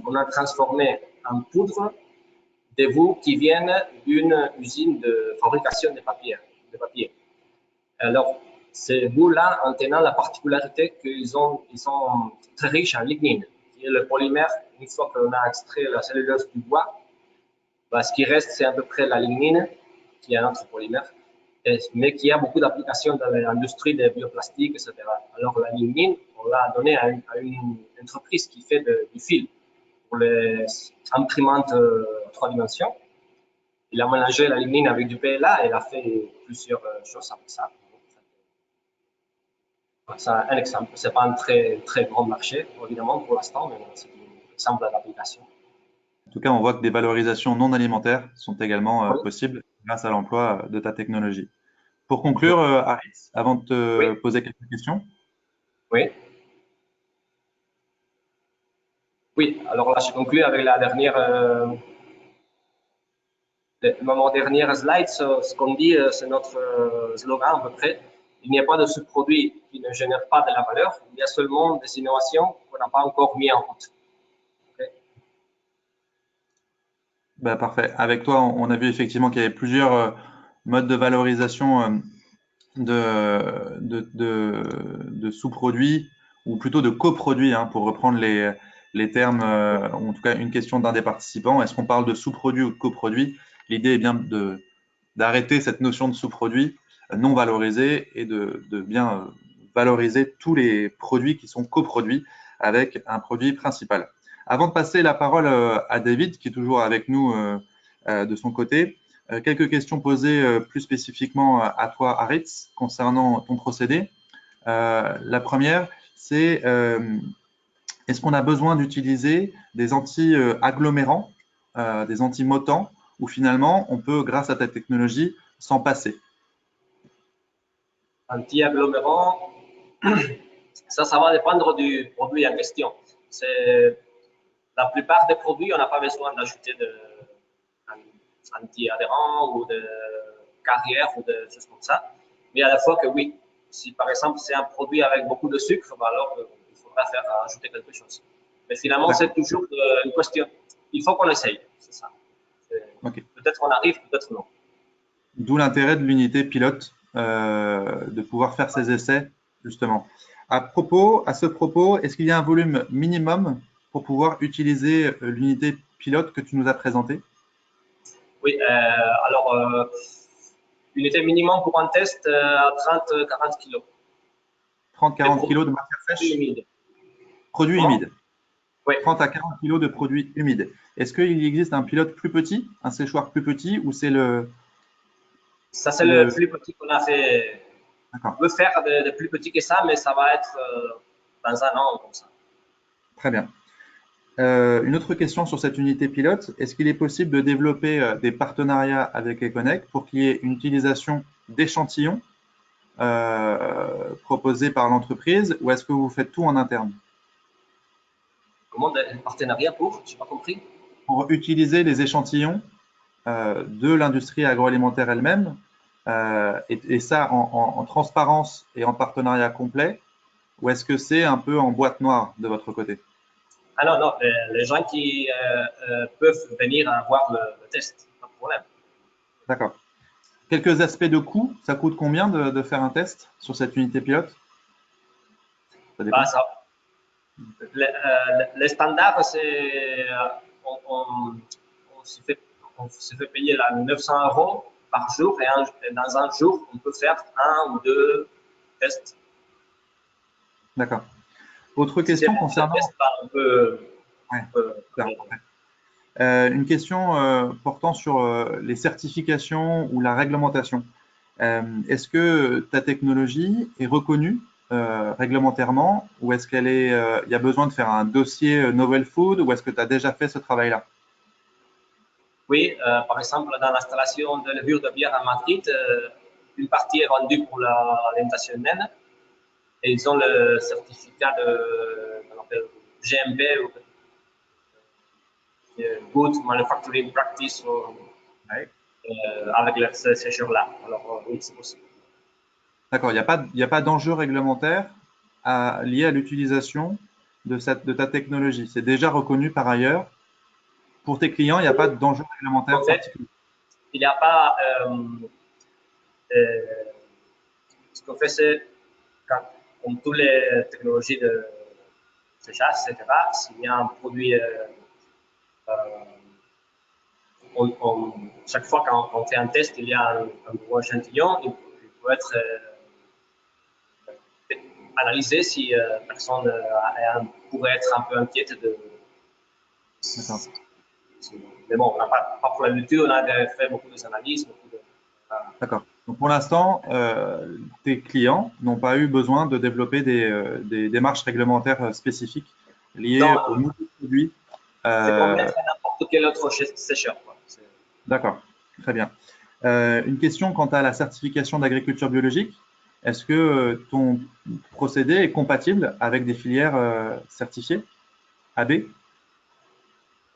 on a transformé en poudre des bouts qui viennent d'une usine de fabrication de papier. Alors, ces bouts-là ont la particularité qu'ils sont très riches en lignine, qui est le polymère. Une fois qu'on a extrait la cellulose du bois, ce qui reste, c'est à peu près la lignine, qui est un autre polymère, mais qui a beaucoup d'applications dans l'industrie des bioplastiques, etc. Alors, la lignine, on l'a donnée à une entreprise qui fait du fil pour les imprimantes 3 dimensions. Il a mélangé la lignine avec du PLA et il a fait plusieurs choses avec ça. C'est un exemple. Ce n'est pas un très, très grand marché, évidemment, pour l'instant, mais c'est un exemple d'application. En tout cas, on voit que des valorisations non alimentaires sont également Oui. possibles grâce à l'emploi de ta technologie. Pour conclure, Aris, avant de te poser quelques questions. Oui. Oui, alors là, je conclue avec mon dernière slide. Ce qu'on dit, c'est notre slogan à peu près. Il n'y a pas de sous-produit qui ne génère pas de la valeur. Il y a seulement des innovations qu'on n'a pas encore mis en route. Okay. Parfait. Avec toi, on a vu effectivement qu'il y avait plusieurs modes de valorisation de sous-produits ou plutôt de coproduits, hein, pour reprendre les termes, en tout cas une question d'un des participants. Est-ce qu'on parle de sous-produits ou de coproduits? L'idée est bien d'arrêter cette notion de sous-produit non valorisé et de bien valoriser tous les produits qui sont coproduits avec un produit principal. Avant de passer la parole à David, qui est toujours avec nous de son côté, quelques questions posées plus spécifiquement à toi, Aritz, concernant ton procédé. La première, c'est est-ce qu'on a besoin d'utiliser des anti-agglomérants, des anti-motants, ou finalement, on peut, grâce à ta technologie, s'en passer? Anti-agglomérant, ça va dépendre du produit en question. La plupart des produits, on n'a pas besoin d'ajouter anti-adhérents ou de carrières ou de choses comme ça. Mais à la fois que oui, si par exemple c'est un produit avec beaucoup de sucre, alors il faudra ajouter quelque chose. Mais finalement, c'est toujours une question. Il faut qu'on essaye, c'est ça. Okay. Peut-être on arrive, peut-être non. D'où l'intérêt de l'unité pilote, de pouvoir faire ces essais, justement. À ce propos, est-ce qu'il y a un volume minimum pour pouvoir utiliser l'unité pilote que tu nous as présentée? Oui, alors unité minimum pour un test à 30-40 kg. 30-40 kg de matière sèche, Humide. produits humides. Oui. 30 à 40 kg de produits humides. Est-ce qu'il existe un pilote plus petit, un séchoir plus petit, ou c'est le… Ça, c'est le plus petit qu'on a fait. On D'accord, peut faire de plus petit que ça, mais ça va être dans un an comme ça. très bien. Une autre question sur cette unité pilote, est-ce qu'il est possible de développer des partenariats avec Econec pour qu'il y ait une utilisation d'échantillons proposés par l'entreprise, ou est-ce que vous faites tout en interne? Comment des partenariats pour? Je n'ai pas compris. Pour utiliser les échantillons de l'industrie agroalimentaire elle-même, et ça en transparence et en partenariat complet, ou est-ce que c'est un peu en boîte noire de votre côté? Ah non, non, les gens qui peuvent venir voir le test, pas de problème. D'accord. Quelques aspects de coût, ça coûte combien de faire un test sur cette unité pilote? Ça dépend. Bah, ça, les standards, c'est on se fait payer là, 900 € par jour et dans un jour, on peut faire un ou deux tests. D'accord. Autre Si c'est question pour ce concernant… test, bah, Ouais, on peut super. Une question portant sur les certifications ou la réglementation. Est-ce que ta technologie est reconnue réglementairement, ou est-ce qu'il y a besoin de faire un dossier Novel Food, ou est-ce que tu as déjà fait ce travail-là? Oui, par exemple, dans l'installation de levure de bière à Madrid, une partie est vendue pour l'alimentation humaine et ils ont le certificat de GMP, Good Manufacturing Practice, Ouais. avec ces choses-là. Alors, oui, c'est possible. D'accord, il n'y a pas d'enjeu réglementaire lié à l'utilisation de ta technologie. C'est déjà reconnu par ailleurs. Pour tes clients, il n'y a pas d'enjeu En réglementaire fait, particulier. il n'y a pas. Ce qu'on fait, c'est, comme toutes les technologies de séchage, etc., s'il y a un produit, chaque fois qu'on fait un test, il y a un gros échantillon, il peut être analysé si personne pourrait être un peu inquiète de. D'accord. Mais bon, on n'a pas pour la lutte, on a fait beaucoup d'analyses. D'accord. Donc pour l'instant, tes clients n'ont pas eu besoin de développer des démarches réglementaires spécifiques liées au Non, nouveau produit. c'est comme mettre n'importe quel autre sécheur, quoi. D'accord, très bien. Une question quant à la certification d'agriculture biologique. Est-ce que ton procédé est compatible avec des filières certifiées AB?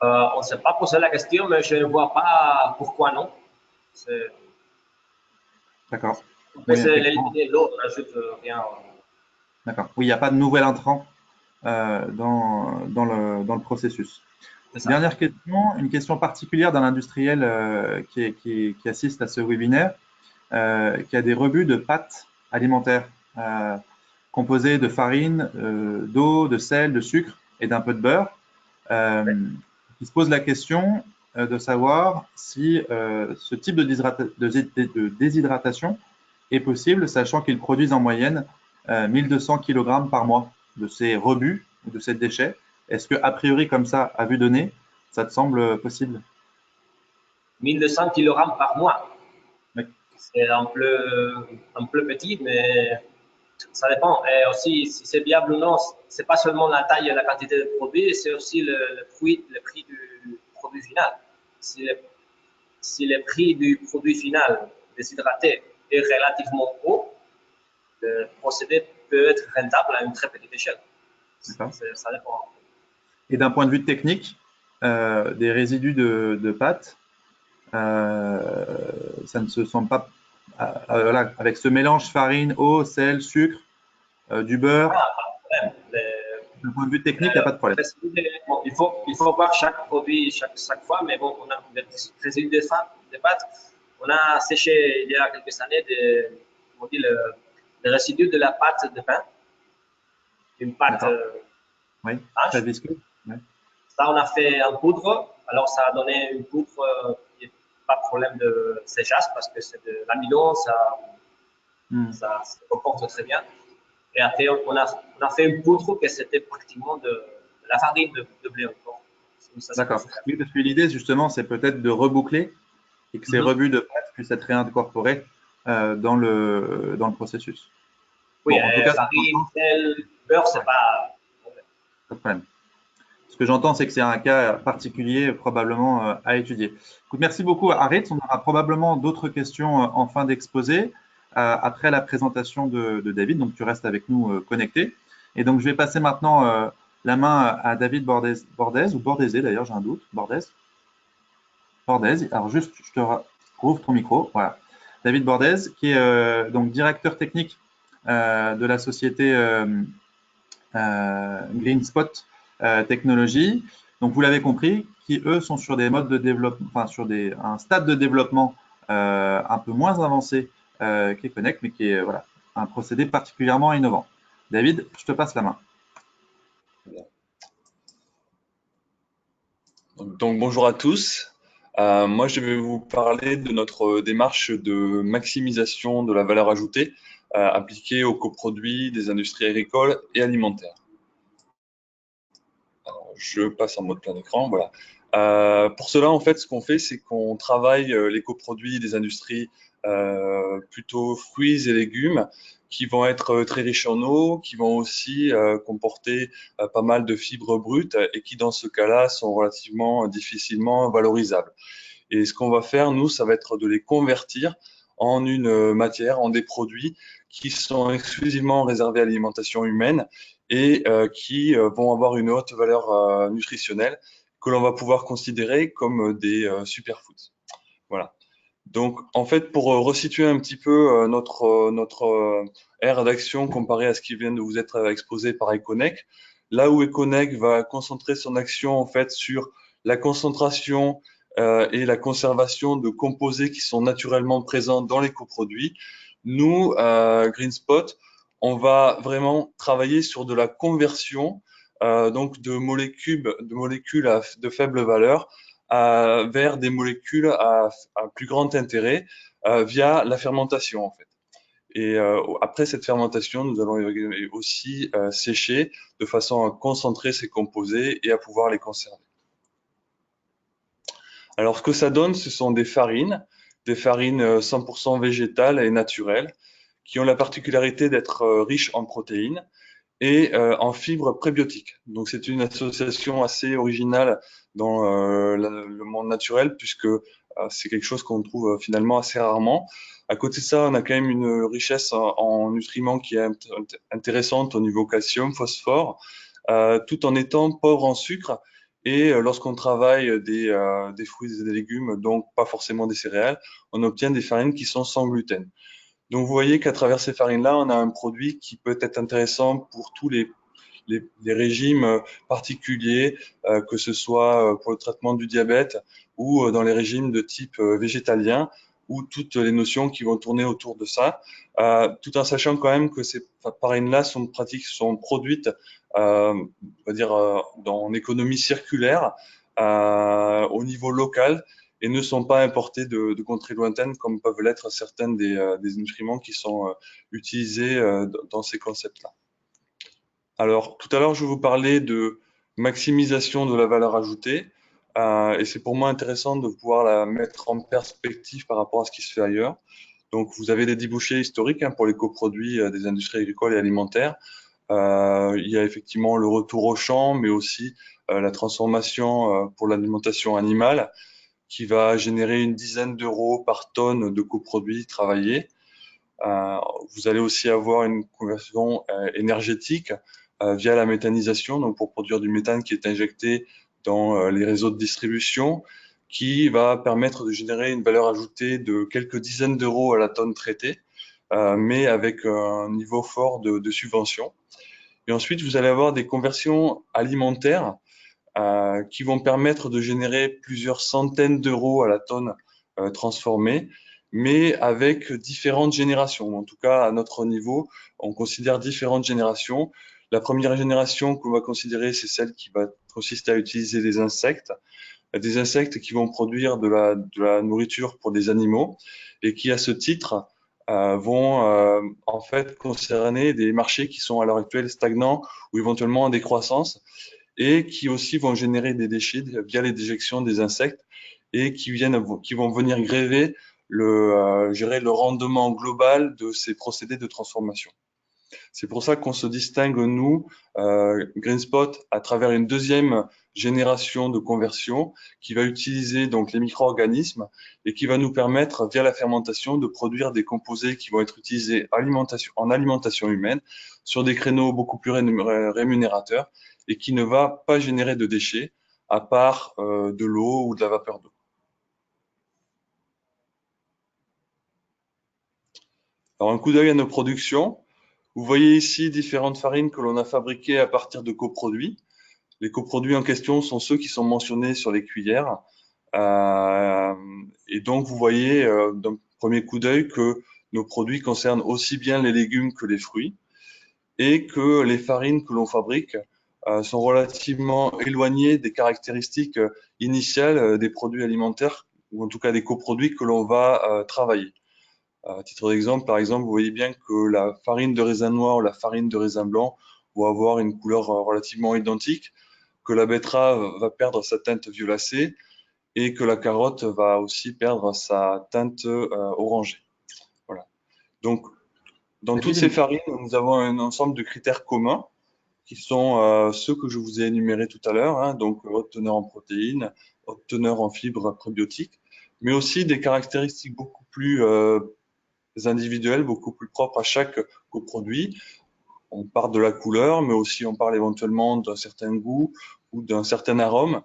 On ne s'est pas posé la question, mais je ne vois pas pourquoi non. D'accord. Mais Oui, c'est effectivement. l'éliminer l'eau, on n'ajoute rien. D'accord. Oui, il n'y a pas de nouvel intrant dans le processus. C'est ça. Dernière question, une question particulière d'un industriel qui assiste à ce webinaire, qui a des rebuts de pâtes alimentaires composées de farine, d'eau, de sel, de sucre et d'un peu de beurre. Ouais. Il se pose la question de savoir si ce type de déshydratation est possible, sachant qu'ils produisent en moyenne 1200 kg par mois de ces rebuts ou de ces déchets. Est-ce que, a priori, comme ça, à vue de nez, ça te semble possible? 1200 kg par mois. Oui. C'est un peu petit, mais ça dépend. Et aussi, si c'est viable ou non, c'est pas seulement la taille et la quantité de produit, c'est aussi le prix du produit final. Si le, si le prix du produit final déshydraté est relativement haut, le procédé peut être rentable à une très petite échelle. D'accord. Ça dépend. Et d'un point de vue technique, des résidus de pâtes, ça ne se sent pas. Voilà, avec ce mélange farine, eau, sel, sucre, du beurre, Ah, pas de problème. d'un point de vue technique, il n'y a pas de problème. Bon, il faut voir chaque produit chaque fois, mais bon, on a des résidus de pâtes. On a séché il y a quelques années on dit les résidus de la pâte de pain, une pâte D'accord. Oui, très blanche. visqueux. Ouais. Ça, on a fait en poudre. Alors, ça a donné une poudre qui est pas de problème de séchage parce que c'est de l'amidon, ça se comporte très bien. Et après, on a fait une poudre que c'était pratiquement de la farine de blé encore. D'accord. Oui, parce que l'idée, justement, c'est peut-être de reboucler et que ces rebuts de pâte puissent être réincorporés dans le processus. Oui, Bon, en tout cas, farine, sel, beurre, c'est pas pas de problème. Ce que j'entends, c'est que c'est un cas particulier probablement à étudier. Écoute, merci beaucoup, Aritz. On aura probablement d'autres questions en fin d'exposé après la présentation de David. Donc, tu restes avec nous connecté. Et donc, je vais passer maintenant la main à David Bordez ou Bordezé d'ailleurs, j'ai un doute. Bordez. Alors, juste, je te rouvre ton micro. Voilà. David Bordez, qui est donc directeur technique de la société GreenSpot Technologies. Donc, vous l'avez compris, qui eux sont sur des modes de développement, enfin sur un stade de développement un peu moins avancé qu'Econnect, mais qui est voilà, un procédé particulièrement innovant. David, je te passe la main. Donc bonjour à tous. Moi, je vais vous parler de notre démarche de maximisation de la valeur ajoutée appliquée aux coproduits des industries agricoles et alimentaires. Alors, je passe en mode plein écran, voilà. Pour cela, en fait, ce qu'on fait, c'est qu'on travaille les coproduits des industries plutôt fruits et légumes qui vont être très riches en eau, qui vont aussi comporter pas mal de fibres brutes et qui, dans ce cas-là, sont relativement difficilement valorisables. Et ce qu'on va faire, nous, ça va être de les convertir en une matière, en des produits qui sont exclusivement réservés à l'alimentation humaine et qui vont avoir une haute valeur nutritionnelle que l'on va pouvoir considérer comme des superfoods. Voilà. Donc, en fait, pour resituer un petit peu notre aire d'action comparé à ce qui vient de vous être exposé par Econec, là où Econec va concentrer son action en fait sur la concentration et la conservation de composés qui sont naturellement présents dans les coproduits, nous, GreenSpot, on va vraiment travailler sur de la conversion donc de molécules de faible valeur vers des molécules à plus grand intérêt via la fermentation en fait. Et après cette fermentation, nous allons aussi sécher de façon à concentrer ces composés et à pouvoir les conserver. Alors ce que ça donne, ce sont des farines 100% végétales et naturelles qui ont la particularité d'être riches en protéines et en fibres prébiotiques. Donc c'est une association assez originale dans le monde naturel puisque c'est quelque chose qu'on trouve finalement assez rarement. À côté de ça, on a quand même une richesse en nutriments qui est intéressante au niveau calcium, phosphore, tout en étant pauvre en sucre. Et lorsqu'on travaille des fruits et des légumes, donc pas forcément des céréales, on obtient des farines qui sont sans gluten. Donc, vous voyez qu'à travers ces farines-là, on a un produit qui peut être intéressant pour tous les régimes particuliers, que ce soit pour le traitement du diabète ou dans les régimes de type végétalien, ou toutes les notions qui vont tourner autour de ça, tout en sachant quand même que ces farines-là sont produites, on va dire, en économie circulaire, au niveau local, et ne sont pas importés de contrées lointaines comme peuvent l'être certains des nutriments qui sont utilisés dans ces concepts-là. Alors, tout à l'heure, je vous parlais de maximisation de la valeur ajoutée, et c'est pour moi intéressant de pouvoir la mettre en perspective par rapport à ce qui se fait ailleurs. Donc, vous avez des débouchés historiques pour les coproduits des industries agricoles et alimentaires. Il y a effectivement le retour au champ, mais aussi la transformation pour l'alimentation animale, qui va générer une dizaine d'euros par tonne de coproduits travaillés. Vous allez aussi avoir une conversion énergétique via la méthanisation, donc pour produire du méthane qui est injecté dans les réseaux de distribution, qui va permettre de générer une valeur ajoutée de quelques dizaines d'euros à la tonne traitée, mais avec un niveau fort de subvention. Et ensuite, vous allez avoir des conversions alimentaires qui vont permettre de générer plusieurs centaines d'euros à la tonne transformée, mais avec différentes générations. En tout cas, à notre niveau, on considère différentes générations. La première génération qu'on va considérer, c'est celle qui va consister à utiliser des insectes. des insectes qui vont produire de la nourriture pour des animaux et qui, à ce titre, vont en fait concerner des marchés qui sont à l'heure actuelle stagnants ou éventuellement en décroissance et qui aussi vont générer des déchets via les déjections des insectes et qui vont venir gréver le rendement global de ces procédés de transformation. C'est pour ça qu'on se distingue, nous, GreenSpot, à travers une deuxième génération de conversion qui va utiliser donc les micro-organismes et qui va nous permettre, via la fermentation, de produire des composés qui vont être utilisés en alimentation humaine sur des créneaux beaucoup plus rémunérateurs et qui ne va pas générer de déchets à part de l'eau ou de la vapeur d'eau. Alors, un coup d'œil à nos productions. Vous voyez ici différentes farines que l'on a fabriquées à partir de coproduits. Les coproduits en question sont ceux qui sont mentionnés sur les cuillères. Et donc, vous voyez d'un premier coup d'œil que nos produits concernent aussi bien les légumes que les fruits et que les farines que l'on fabrique sont relativement éloignées des caractéristiques initiales des produits alimentaires ou en tout cas des coproduits que l'on va travailler. À titre d'exemple, par exemple, vous voyez bien que la farine de raisin noir ou la farine de raisin blanc vont avoir une couleur relativement identique, que la betterave va perdre sa teinte violacée et que la carotte va aussi perdre sa teinte orangée. Voilà. Donc, dans toutes ces farines, nous avons un ensemble de critères communs qui sont ceux que je vous ai énumérés tout à l'heure, hein, donc haute teneur en protéines, haute teneur en fibres prébiotiques, mais aussi des caractéristiques beaucoup plus individuelles, beaucoup plus propres à chaque coproduit. On parle de la couleur, mais aussi on parle éventuellement d'un certain goût ou d'un certain arôme,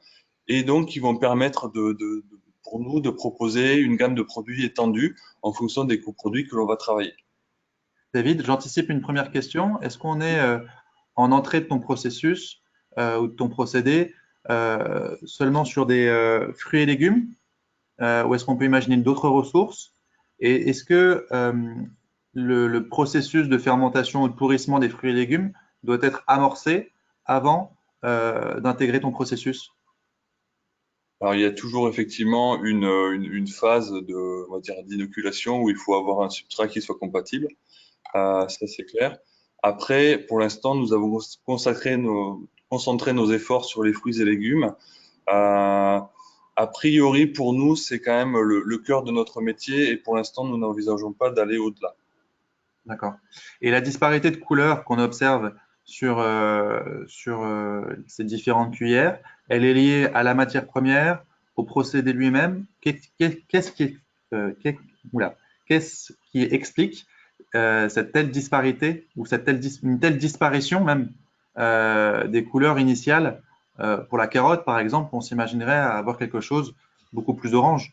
et donc qui vont permettre pour nous de proposer une gamme de produits étendue en fonction des coproduits que l'on va travailler. David, j'anticipe une première question. Est-ce qu'on est en entrée de ton processus ou de ton procédé seulement sur des fruits et légumes ou est-ce qu'on peut imaginer d'autres ressources? Et est-ce que le processus de fermentation ou de pourrissement des fruits et légumes doit être amorcé avant d'intégrer ton processus? Alors, il y a toujours effectivement une phase on va dire, d'inoculation où il faut avoir un substrat qui soit compatible. Ça, c'est clair. Après, pour l'instant, nous avons concentré nos efforts sur les fruits et légumes. A priori, pour nous, c'est quand même le cœur de notre métier et pour l'instant, nous n'envisageons pas d'aller au-delà. D'accord. Et la disparité de couleurs qu'on observe sur ces différentes cuillères, elle est liée à la matière première, au procédé lui-même. Qu'est-ce qui, qu'est- oula, qu'est-ce qui explique cette telle disparité ou une telle disparition même des couleurs initiales? Pour la carotte, par exemple, on s'imaginerait avoir quelque chose beaucoup plus orange.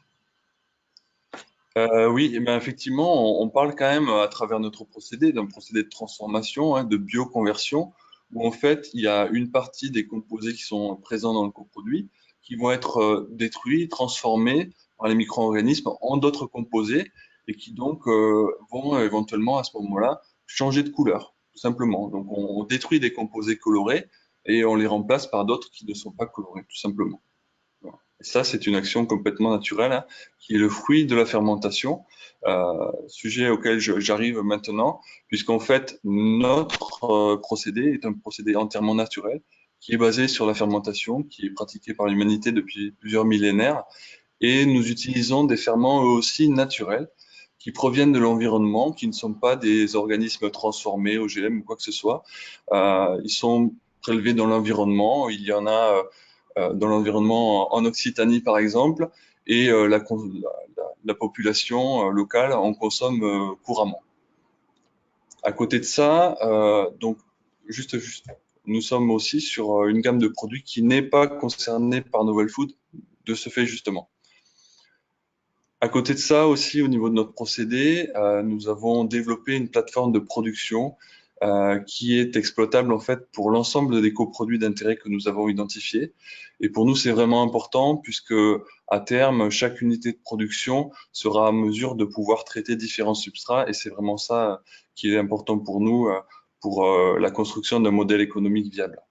Oui, eh bien, effectivement, on parle quand même à travers notre procédé d'un procédé de transformation, hein, de bioconversion, où en fait, il y a une partie des composés qui sont présents dans le coproduit qui vont être détruits, transformés par les micro-organismes en d'autres composés et qui donc vont éventuellement à ce moment-là changer de couleur, tout simplement. Donc, on détruit des composés colorés et on les remplace par d'autres qui ne sont pas colorés, tout simplement. Et ça, c'est une action complètement naturelle, hein, qui est le fruit de la fermentation, sujet auquel j'arrive maintenant, puisqu'en fait, notre procédé est un procédé entièrement naturel, qui est basé sur la fermentation, qui est pratiquée par l'humanité depuis plusieurs millénaires, et nous utilisons des ferments eux aussi naturels, qui proviennent de l'environnement, qui ne sont pas des organismes transformés, OGM ou quoi que ce soit. Ils sont prélevés dans l'environnement. Il y en a dans l'environnement en Occitanie, par exemple, et la population locale en consomme couramment. À côté de ça, donc juste, nous sommes aussi sur une gamme de produits qui n'est pas concernée par Novel Food de ce fait justement. À côté de ça aussi, au niveau de notre procédé, nous avons développé une plateforme de production qui est exploitable en fait pour l'ensemble des coproduits d'intérêt que nous avons identifiés. Et pour nous, c'est vraiment important puisque à terme, chaque unité de production sera à mesure de pouvoir traiter différents substrats et c'est vraiment ça qui est important pour nous pour la construction d'un modèle économique viable.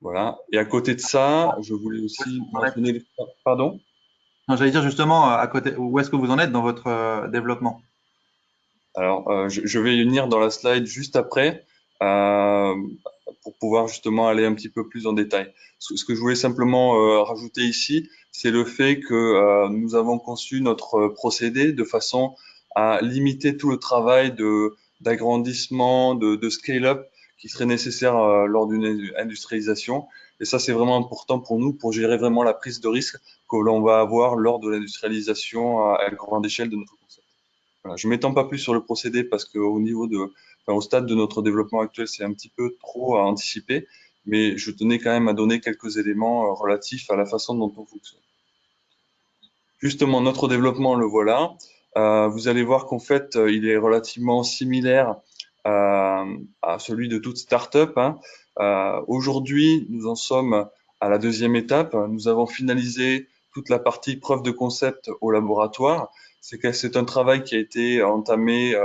Voilà. Et à côté de ça, je voulais aussi mentionner… Pardon? Non, j'allais dire justement, à côté, où est-ce que vous en êtes dans votre développement? Alors, je vais y venir dans la slide juste après euh, pour pouvoir justement aller un petit peu plus en détail. Ce que je voulais simplement rajouter ici, c'est le fait que nous avons conçu notre procédé de façon à limiter tout le travail d'agrandissement, de scale-up qui serait nécessaire lors d'une industrialisation. Et ça, c'est vraiment important pour nous pour gérer vraiment la prise de risque que l'on va avoir lors de l'industrialisation à grande échelle de notre concept. Voilà, je m'étends pas plus sur le procédé parce qu'au niveau au stade de notre développement actuel, c'est un petit peu trop à anticiper, mais je tenais quand même à donner quelques éléments relatifs à la façon dont on fonctionne. Justement, notre développement, le voilà. Vous allez voir qu'en fait, il est relativement similaire à celui de toute start-up, hein. Aujourd'hui, nous en sommes à la deuxième étape. Nous avons finalisé toute la partie preuve de concept au laboratoire. C'est un travail qui a été entamé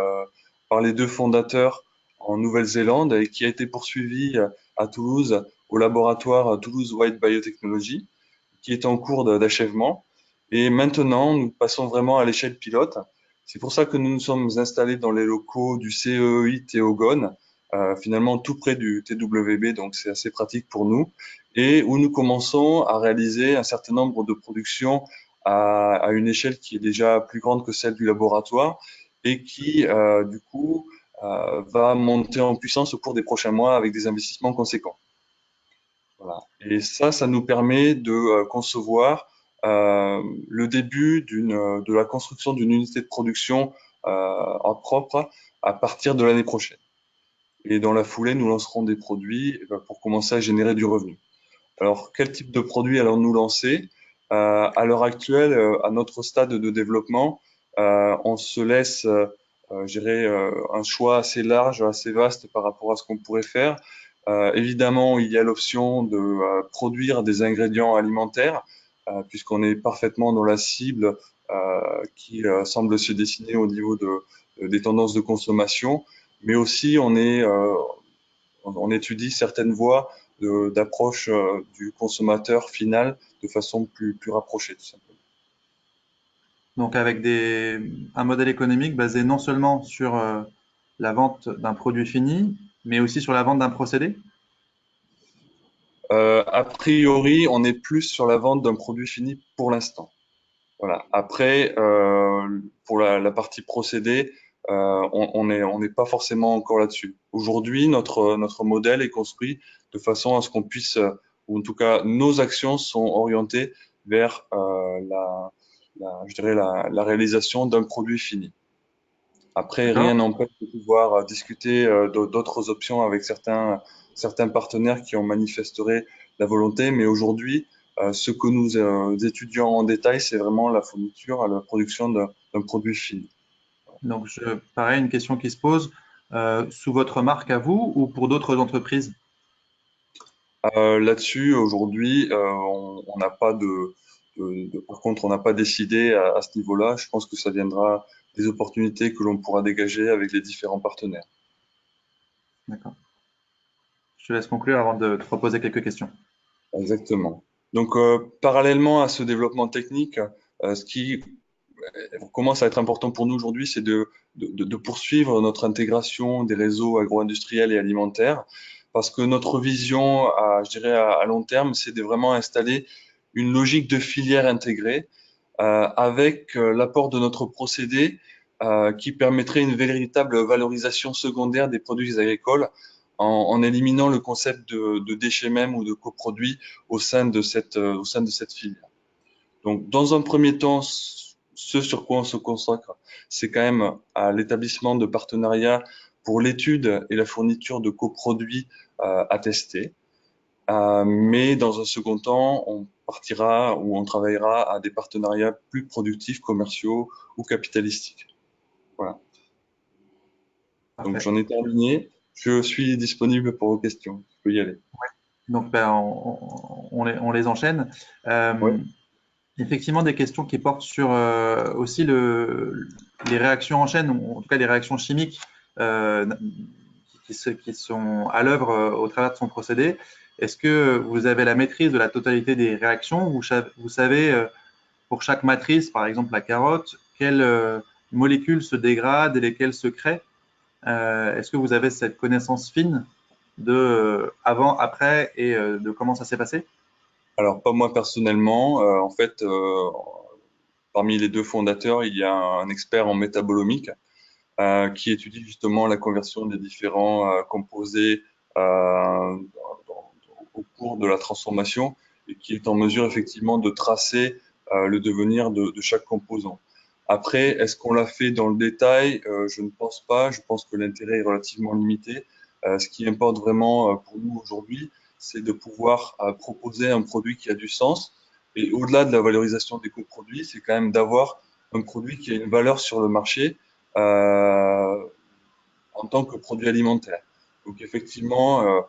par les deux fondateurs en Nouvelle-Zélande et qui a été poursuivi à Toulouse au laboratoire Toulouse White Biotechnology, qui est en cours d'achèvement. Et maintenant, nous passons vraiment à l'échelle pilote. C'est pour ça que nous nous sommes installés dans les locaux du CEI Théogone, finalement tout près du TWB, donc c'est assez pratique pour nous, et où nous commençons à réaliser un certain nombre de productions à une échelle qui est déjà plus grande que celle du laboratoire et qui, du coup, va monter en puissance au cours des prochains mois avec des investissements conséquents. Voilà. Et ça nous permet de concevoir le début de la construction d'une unité de production en propre à partir de l'année prochaine. Et dans la foulée, nous lancerons des produits pour commencer à générer du revenu. Alors, quel type de produit allons-nous lancer? À l'heure actuelle, à notre stade de développement, on se laisse, je dirais, un choix assez large, assez vaste par rapport à ce qu'on pourrait faire. Évidemment, il y a l'option de produire des ingrédients alimentaires, puisqu'on est parfaitement dans la cible qui semble se dessiner au niveau des tendances de consommation, mais aussi on étudie certaines voies d'approche du consommateur final de façon plus rapprochée, tout simplement. Donc avec un modèle économique basé non seulement sur la vente d'un produit fini, mais aussi sur la vente d'un procédé? A priori, on est plus sur la vente d'un produit fini pour l'instant. Voilà. Après, pour la partie procédé, on n'est pas forcément encore là-dessus. Aujourd'hui, notre modèle est construit de façon à ce qu'on puisse, ou en tout cas, nos actions sont orientées vers je dirais la réalisation d'un produit fini. Après, rien D'accord? n'empêche de pouvoir discuter d'autres options avec certains partenaires qui en manifesteraient la volonté, mais aujourd'hui, ce que nous étudions en détail, c'est vraiment la fourniture, la production d'un produit fini. Donc, pareil, une question qui se pose, sous votre marque à vous ou pour d'autres entreprises? Là-dessus, aujourd'hui, on n'a pas par contre, on n'a pas décidé à ce niveau-là. Je pense que ça viendra des opportunités que l'on pourra dégager avec les différents partenaires. D'accord. Je te laisse conclure avant de te reposer quelques questions. Exactement. Donc, parallèlement à ce développement technique, ce qui commence à être important pour nous aujourd'hui, c'est de poursuivre notre intégration des réseaux agro-industriels et alimentaires, parce que notre vision, je dirais à long terme, c'est de vraiment installer une logique de filière intégrée avec l'apport de notre procédé qui permettrait une véritable valorisation secondaire des produits agricoles en éliminant le concept de déchets même ou de coproduits au sein de cette filière. Donc, dans un premier temps, ce sur quoi on se consacre, c'est quand même à l'établissement de partenariats pour l'étude et la fourniture de coproduits à tester. Mais dans un second temps, on partira ou on travaillera à des partenariats plus productifs, commerciaux ou capitalistiques. Voilà. Donc, Parfait. j'en ai terminé. Je suis disponible pour vos questions. Je peux y aller. Donc, ben, on les enchaîne. Oui. Effectivement, des questions qui portent sur aussi les réactions en chaîne, ou en tout cas les réactions chimiques euh, qui sont à l'œuvre au travers de son procédé. Est-ce que vous avez la maîtrise de la totalité des réactions? Vous savez, pour chaque matrice, par exemple la carotte, quelles molécules se dégradent et lesquelles se créent? Est-ce que vous avez cette connaissance fine de avant, après et de comment ça s'est passé? Alors, pas moi personnellement. En fait, parmi les deux fondateurs, il y a un expert en métabolomique qui étudie justement la conversion des différents composés au cours de la transformation et qui est en mesure effectivement de tracer le devenir de chaque composant. Après, est-ce qu'on l'a fait dans le détail? Je ne pense pas. Je pense que l'intérêt est relativement limité. Ce qui importe vraiment pour nous aujourd'hui, c'est de pouvoir proposer un produit qui a du sens. Et au-delà de la valorisation des coproduits, c'est quand même d'avoir un produit qui a une valeur sur le marché euh, en tant que produit alimentaire. Donc effectivement,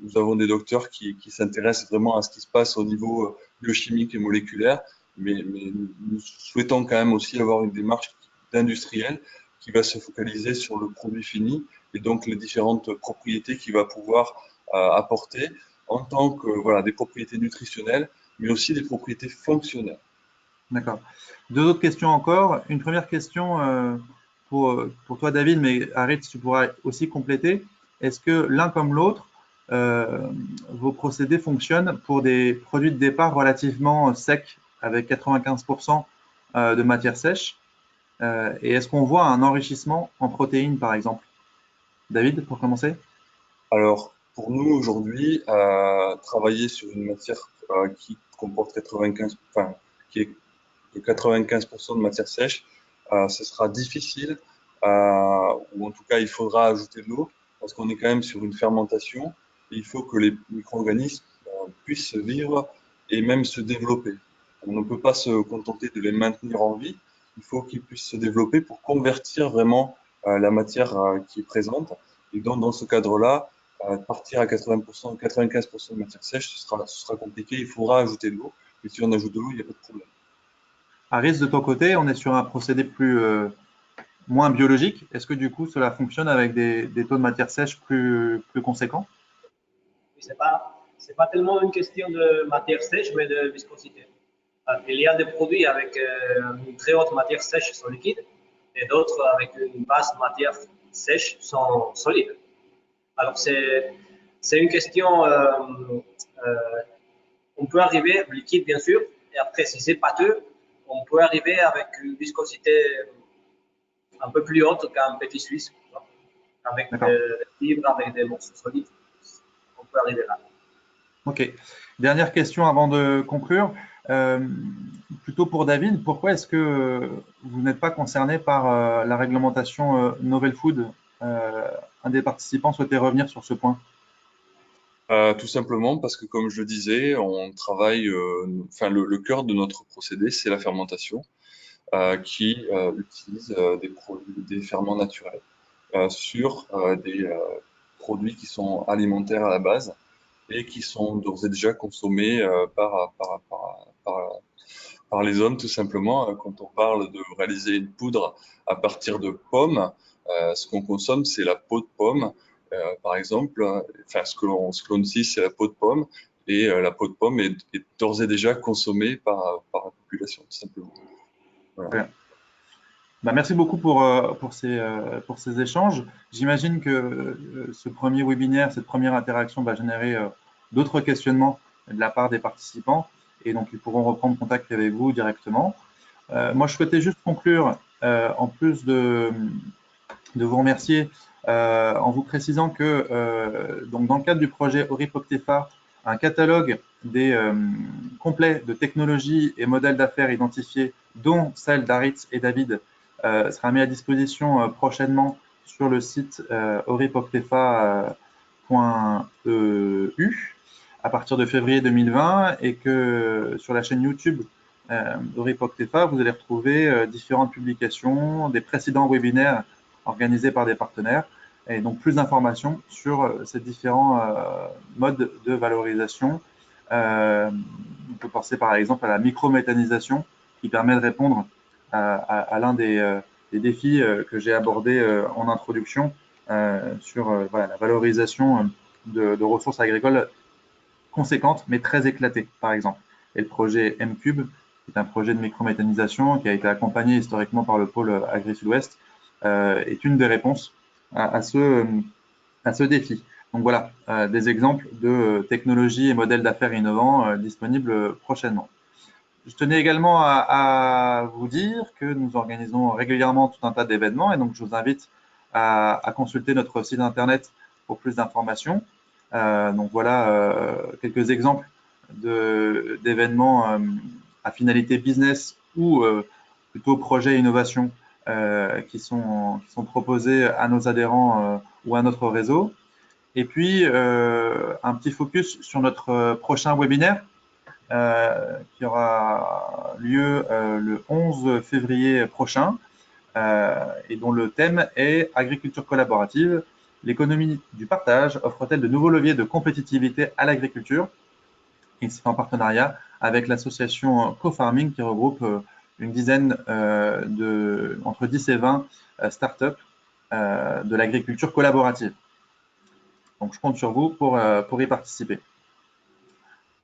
nous avons des docteurs qui s'intéressent vraiment à ce qui se passe au niveau biochimique et moléculaire, mais nous souhaitons quand même aussi avoir une démarche d'industriel qui va se focaliser sur le produit fini et donc les différentes propriétés qu'il va pouvoir apporter en tant que voilà des propriétés nutritionnelles, mais aussi des propriétés fonctionnelles. D'accord. Deux autres questions encore. Une première question pour toi, David, mais Harit, tu pourras aussi compléter. Est-ce que l'un comme l'autre, vos procédés fonctionnent pour des produits de départ relativement secs, avec 95% de matière sèche? Et est-ce qu'on voit un enrichissement en protéines, par exemple? David, pour commencer? Alors, pour nous aujourd'hui, travailler sur une matière qui comporte 95, enfin, qui est de 95% de matière sèche, ce sera difficile, ou en tout cas, il faudra ajouter de l'eau, parce qu'on est quand même sur une fermentation, et il faut que les micro-organismes puissent vivre et même se développer. On ne peut pas se contenter de les maintenir en vie, il faut qu'ils puissent se développer pour convertir vraiment la matière qui est présente. Et donc, dans ce cadre-là, partir à 80%, 95% de matière sèche, ce sera compliqué, il faudra ajouter de l'eau, mais si on ajoute de l'eau, il n'y a pas de problème. Aris, de ton côté, on est sur un procédé moins biologique. Est-ce que du coup, cela fonctionne avec des taux de matière sèche plus conséquents? C'est pas tellement une question de matière sèche, mais de viscosité. Il y a des produits avec une très haute matière sèche sont liquides et d'autres avec une basse matière sèche sont solides. Alors c'est une question, on peut arriver liquide bien sûr, et après si c'est pâteux, on peut arriver avec une viscosité un peu plus haute qu'un petit suisse, avec D'accord. des fibres, avec des morceaux solides. On peut arriver là. Ok. Dernière question avant de conclure. Euh, Plutôt pour David, pourquoi est-ce que vous n'êtes pas concerné par la réglementation Novel Food? Un des participants souhaitait revenir sur ce point. Tout simplement parce que, comme je le disais, on travaille, enfin, le cœur de notre procédé, c'est la fermentation, qui utilise des ferments naturels sur des produits qui sont alimentaires à la base et qui sont d'ores et déjà consommés par les hommes, tout simplement. Quand on parle de réaliser une poudre à partir de pommes, ce qu'on consomme, c'est la peau de pomme, par exemple. Enfin, ce que l'on utilise, c'est la peau de pomme, et la peau de pomme est d'ores et déjà consommée par la population, tout simplement. Voilà. Très bien. Bah, merci beaucoup pour ces échanges. J'imagine que ce premier webinaire, cette première interaction va générer d'autres questionnements de la part des participants et donc ils pourront reprendre contact avec vous directement. Moi, je souhaitais juste conclure, en plus de vous remercier, en vous précisant que donc dans le cadre du projet Oripoctefa, un catalogue complet de technologies et modèles d'affaires identifiés, dont celle d'Aritz et David, sera mis à disposition prochainement sur le site oripoctefa.eu à partir de février 2020 et que sur la chaîne YouTube Oripoctefa, vous allez retrouver différentes publications, des précédents webinaires organisés par des partenaires et donc plus d'informations sur ces différents modes de valorisation. On peut penser par exemple à la microméthanisation qui permet de répondre à l'un des défis que j'ai abordé en introduction sur voilà, la valorisation de ressources agricoles conséquente, mais très éclatée, par exemple. Et le projet M-Cube, qui est un projet de microméthanisation qui a été accompagné historiquement par le pôle Agri-Sud-Ouest, est une des réponses à ce défi. Donc voilà, des exemples de technologies et modèles d'affaires innovants disponibles prochainement. Je tenais également à vous dire que nous organisons régulièrement tout un tas d'événements et donc je vous invite à consulter notre site internet pour plus d'informations. Donc voilà quelques exemples d'événements à finalité business ou plutôt projet innovation qui sont proposés à nos adhérents ou à notre réseau. Et puis un petit focus sur notre prochain webinaire qui aura lieu le 11 février prochain et dont le thème est agriculture collaborative. L'économie du partage offre-t-elle de nouveaux leviers de compétitivité à l'agriculture? Il se fait en partenariat avec l'association Co-Farming qui regroupe une dizaine entre 10 et 20 startups de l'agriculture collaborative. Donc, je compte sur vous pour y participer.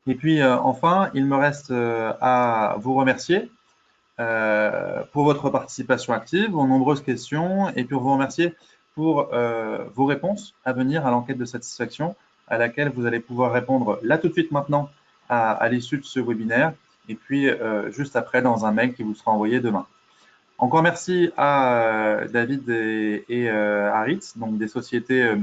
Et puis, enfin, il me reste à vous remercier pour votre participation active, vos nombreuses questions, et puis vous remercier pour vos réponses à venir à l'enquête de satisfaction à laquelle vous allez pouvoir répondre là tout de suite maintenant à l'issue de ce webinaire, et puis juste après dans un mail qui vous sera envoyé demain. Encore merci à David et Aritz, donc des sociétés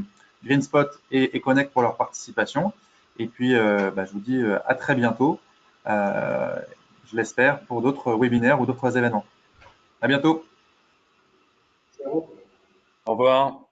GreenSpot et Connect pour leur participation. Et puis, je vous dis à très bientôt, je l'espère, pour d'autres webinaires ou d'autres événements. À bientôt. Au revoir.